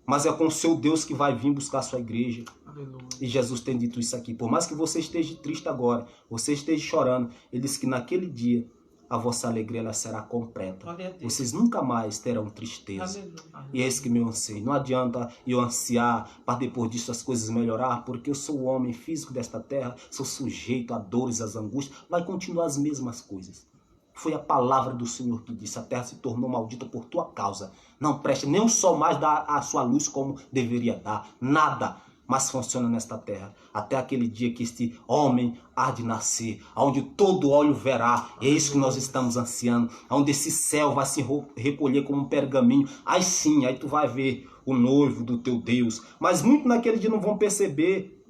Mas é com o seu Deus que vai vir buscar a sua igreja. Aleluia. E Jesus tem dito isso aqui. Por mais que você esteja triste agora, você esteja chorando, ele disse que naquele dia a vossa alegria ela será completa. Vocês nunca mais terão tristeza. Aleluia. E é isso que me anseio. Não adianta eu ansiar para depois disso as coisas melhorar, porque eu sou o homem físico desta terra, sou sujeito a dores, às angústias. Vai continuar as mesmas coisas. Foi a palavra do Senhor que disse: a terra se tornou maldita por tua causa. Não preste nem o sol mais dar a sua luz como deveria dar. Nada. mas funciona nesta terra, até aquele dia que este homem há de nascer, onde todo olho verá. É isso que nós estamos ansiando, onde esse céu vai se recolher como um pergaminho. Aí sim, aí tu vai ver o noivo do teu Deus. Mas muitos naquele dia não vão perceber,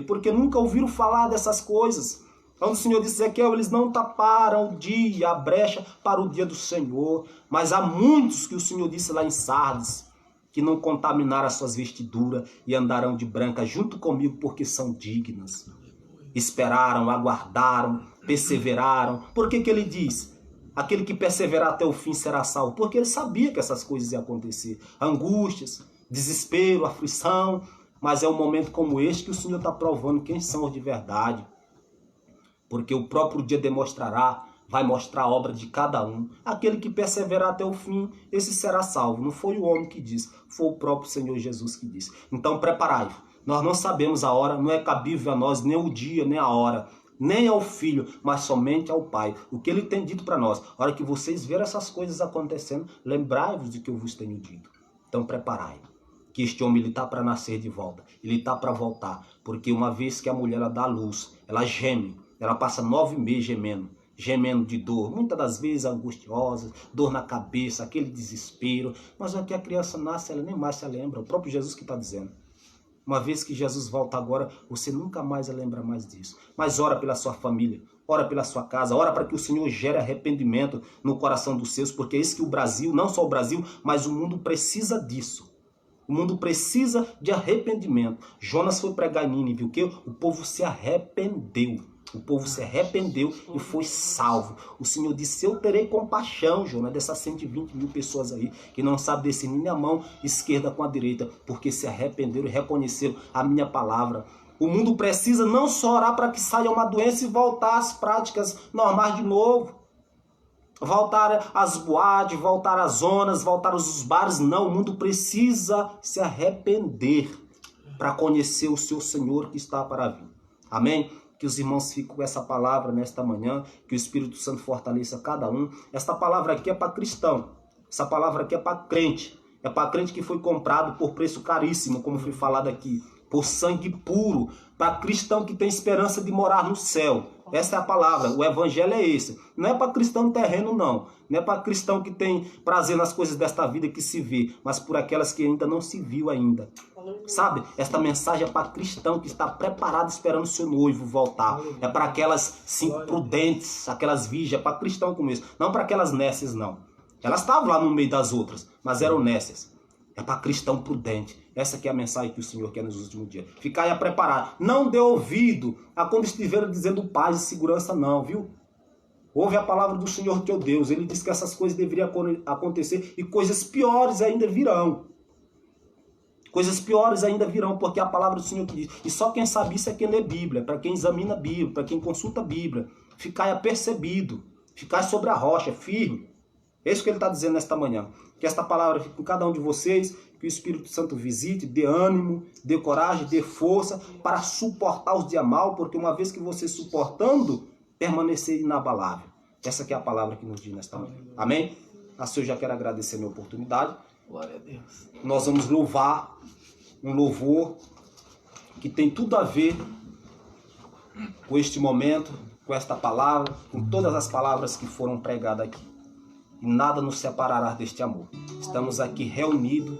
porque nunca ouviram falar dessas coisas. Quando o Senhor disse, Ezequiel, eles não taparam o dia, a brecha para o dia do Senhor. Mas há muitos que o Senhor disse lá em Sardes, que não contaminaram as suas vestiduras e andarão de branca junto comigo, porque são dignas. Esperaram, aguardaram, perseveraram. Por que ele diz? Aquele que perseverar até o fim será salvo. Porque ele sabia que essas coisas iam acontecer. Angústias, desespero, aflição. Mas é um momento como este que o Senhor está provando quem são os de verdade. Porque o próprio dia demonstrará, vai mostrar a obra de cada um. Aquele que perseverar até o fim, esse será salvo. Não foi o homem que disse, foi o próprio Senhor Jesus que disse. Então preparai-vos. Nós não sabemos a hora, não é cabível a nós nem o dia, nem a hora, nem ao Filho, mas somente ao Pai. O que ele tem dito para nós. A hora que vocês verem essas coisas acontecendo, lembrai-vos do que eu vos tenho dito. Então preparai. Que este homem está para nascer de volta. Ele está para voltar. Porque uma vez que a mulher ela dá luz, ela geme. Ela passa 9 meses gemendo de dor, muitas das vezes angustiosa, dor na cabeça, aquele desespero. Mas aqui a criança nasce, ela nem mais se lembra, o próprio Jesus que está dizendo. Uma vez que Jesus volta agora, você nunca mais lembra mais disso. Mas ora pela sua família, ora pela sua casa, ora para que o Senhor gere arrependimento no coração dos seus, porque é isso que o Brasil, não só o Brasil, mas o mundo precisa disso. O mundo precisa de arrependimento. Jonas foi pregar em Nínive, o que? O povo se arrependeu. O povo se arrependeu e foi salvo. O Senhor disse, eu terei compaixão, Jonas, dessas 120 mil pessoas aí, que não sabem discernir nem a mão esquerda com a direita, porque se arrependeram e reconheceram a minha palavra. O mundo precisa não só orar para que saia uma doença e voltar às práticas normais de novo. Voltar às boates, voltar às zonas, voltar aos bares. Não, o mundo precisa se arrepender para conhecer o seu Senhor que está para vir. Amém? Que os irmãos fiquem com essa palavra nesta manhã, que o Espírito Santo fortaleça cada um. Esta palavra aqui é para cristão, essa palavra aqui é para crente. É para crente que foi comprado por preço caríssimo, como foi falado aqui, por sangue puro, para cristão que tem esperança de morar no céu. Essa é a palavra, o evangelho é esse. Não é para cristão terreno, não. Não é para cristão que tem prazer nas coisas desta vida que se vê, mas por aquelas que ainda não se viu ainda. Sabe? Esta mensagem é para cristão que está preparado esperando o seu noivo voltar. É para aquelas sim prudentes, aquelas virgens, é para cristão como esse. Não para aquelas nécias, não. Elas estavam lá no meio das outras, mas eram nécias. É para cristão prudente. Essa aqui é a mensagem que o Senhor quer nos últimos dias. Ficar aí a preparar. Não dê ouvido a quando estiver dizendo paz e segurança, não, viu? Ouve a palavra do Senhor teu Deus. Ele disse que essas coisas deveriam acontecer e coisas piores ainda virão. Coisas piores ainda virão, porque é a palavra do Senhor que diz. E só quem sabe isso é quem lê Bíblia, para quem examina a Bíblia, para quem consulta a Bíblia. Ficai apercebido, ficai sobre a rocha, firme. É isso que ele está dizendo nesta manhã. Que esta palavra fique com cada um de vocês, que o Espírito Santo visite, dê ânimo, dê coragem, dê força para suportar os dias mal, porque uma vez que você suportando, permanecer inabalável. Essa que é a palavra que nos diz nesta manhã. Amém? Assim eu já quero agradecer a minha oportunidade. Glória a Deus. Nós vamos louvar um louvor que tem tudo a ver com este momento, com esta palavra, com todas as palavras que foram pregadas aqui. E nada nos separará deste amor. Estamos aqui reunidos,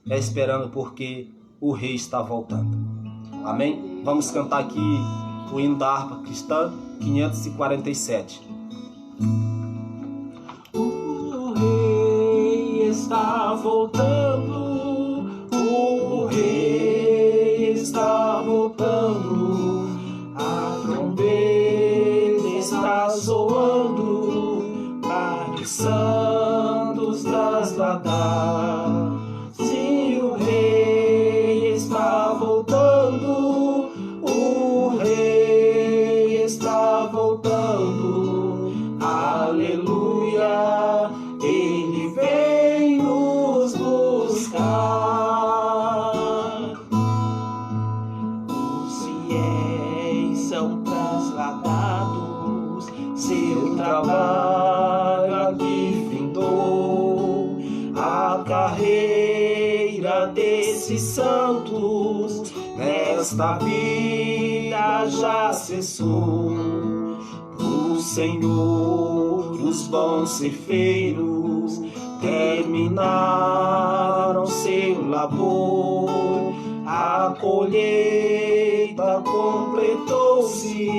esperando porque o Rei está voltando. Amém? Vamos cantar aqui o hino da harpa cristã, 547. O Rei está voltando, o Rei está voltando, a trombeta está soando, para os santos trasladar. Sim, o Rei está voltando, o Rei está voltando, aleluia, Ele vem nos buscar. Os fiéis são trasladados, seu trabalho aqui findou, a desses santos nesta vida já cessou. O Senhor, os bons ceifeiros terminaram seu labor, a colheita completou-se,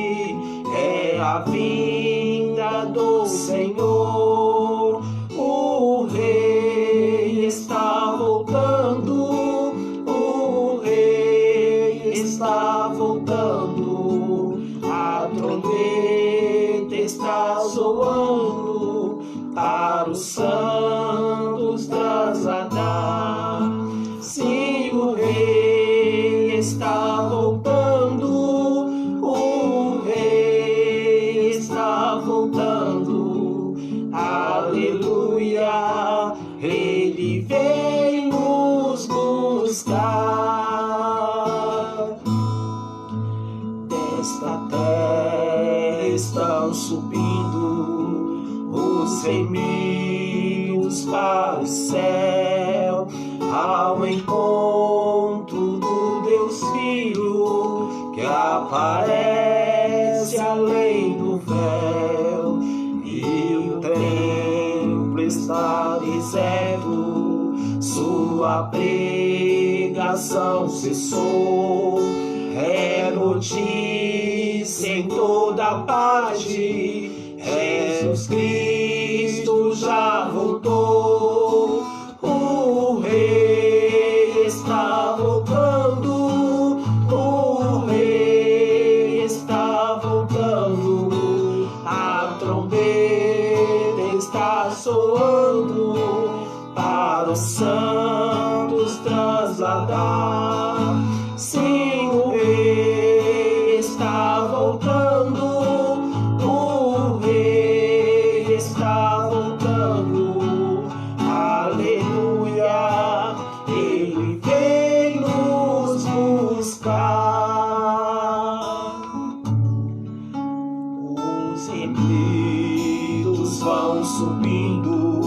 é a vinda do Senhor. O Rei está voltando, o Rei está voltando, a trombeta está soando para os santos trasladar. Sim, o Rei está voltando, o Rei está voltando, aleluia, Ele vem nos buscar. Desta terra estão subindo os remidos para o céu, ao encontro do Deus Filho, que aparece além do véu, e o templo está deserto, sua pregação cessou. É notícia em toda parte, Jesus Cristo já voltou. O Rei está voltando, o Rei está voltando, a trombeta está soando para os santos trasladar. Sim, o Rei está voltando, o Rei está voltando, aleluia, Ele vem nos buscar. Os remidos vão subindo,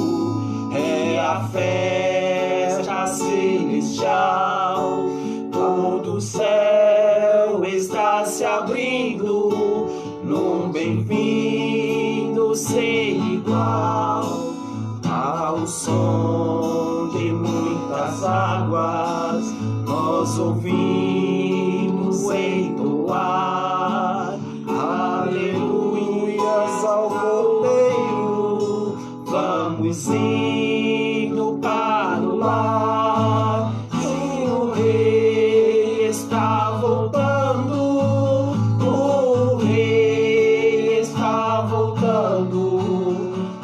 é a festa celestial, todo o céu está se abrindo num bem-vindo sem igual, ao som de muitas águas nós ouvimos entoar aleluias ao Cordeiro, vamos indo para o lar. E o Rei está voltando, o Rei está voltando,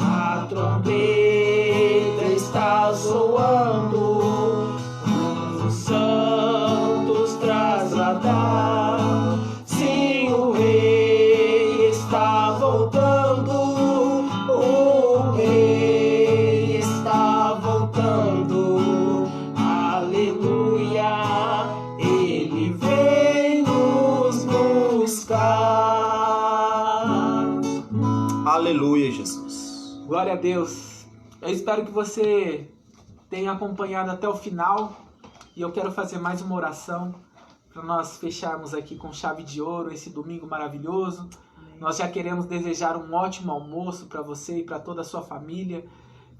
a trombeta está soando, os santos trasladar. Sim, o Rei está voltando, o Rei está voltando, aleluia, Ele vem nos buscar. Aleluia, Jesus. Glória a Deus. Eu espero que você tenha acompanhado até o final. E eu quero fazer mais uma oração para nós fecharmos aqui com chave de ouro esse domingo maravilhoso. Nós já queremos desejar um ótimo almoço para você e para toda a sua família.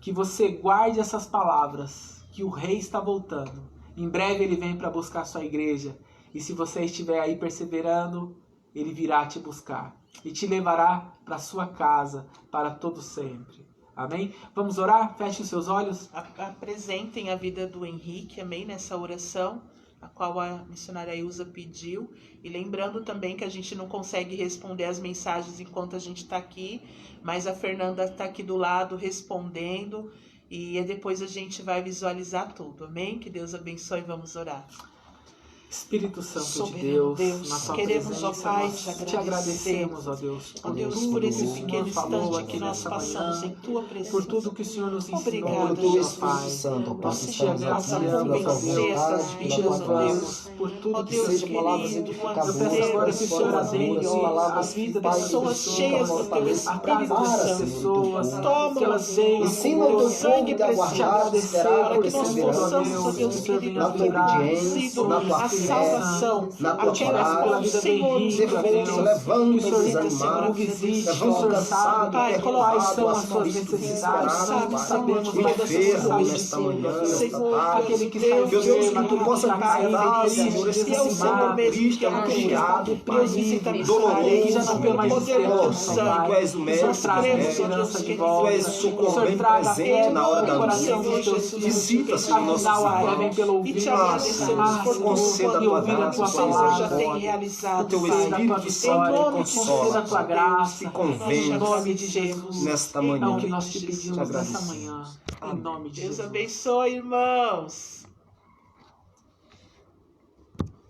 Que você guarde essas palavras, que o Rei está voltando. Em breve Ele vem para buscar a sua igreja. E se você estiver aí perseverando, Ele virá te buscar e te levará para a sua casa para todo sempre. Amém? Vamos orar? Feche os seus olhos. Apresentem a vida do Henrique, amém, nessa oração, a qual a missionária Ilza pediu. E lembrando também que a gente não consegue responder as mensagens enquanto a gente está aqui, mas a Fernanda está aqui do lado respondendo, e depois a gente vai visualizar tudo, amém? Que Deus abençoe, vamos orar. Espírito Santo de Soberano Deus, na tua queremos, ó presença, Pai, nós te agradecemos, ó Deus, Ó Deus, tudo por que esse o Senhor pequeno falou instante aqui que nós nessa passamos manhã, em Tua presença. por tudo que o Senhor nos ensinou Obrigada, aqui, ó Jesus. Pai. Santo, ó Pai, Nós que te estamos Possa aqui agradecemos, pela tua convencer essas vontade, te vidas, pela ó tua Deus. graça. por Ó tudo que Deus você Sejam palavras querido, Eu edificadoras, peço agora que o Senhor transformadoras, abençoe a palavras, vida Pai, dessas pessoas edificam, cheias do Teu fortalecem, a casa Espírito dessas prepara, Santo. Senhor, o teu pessoas, povo. Toma, que elas venham Ensina com o teu sangue povo a precioso, guardar, esperar para com que nós perseverança, possamos, ó Deus querido, na tua ter obediência, na tua a fé, salvação, na tua aquelas palavra. qual o Senhor nos Ser rica, força, Deus. levando Que o os Senhor desanimados, visite, levando o o Senhor cansado, sabe, Pai, quais são as as suas necessidades, nós sabemos, mas você enfermo sabe nesta de tudo, manhã, Deus. nesta tarde. Aquele que Deus, está Meu Deus, enfermo, que tu aquele possa que está caído, visitar, triste, Senhor, esse que é o Senhor desanimado, mesmo triste, que é o angustiado, Deus visita nessa doloroso, área, que já não tem mais no poder do teu esperança, sangue. Pai. Tu és o Que o médico, Senhor traga cremos, ó esperança Deus de querido. volta. Tu és o Que o socorro Senhor bem traga presente fé na hora no da coração angústia. dos teus filhos. Visita, Senhor, nossos Afinal, a fé vem irmãos. pelo E ouvir, te Ah, agradecemos Senhor, por conceda a e tua ouvir a graça, tua o Senhor já palavra. tem o realizado, teu Pai, Pai. da tua Espírito vitória, Santo nome te conceda a consola, tua graça, te em convence nome de Jesus. nesta Em É o manhã. que nós te de Jesus. pedimos nessa agradecemos. manhã, em Amém. nome de Deus Jesus. abençoe, irmãos.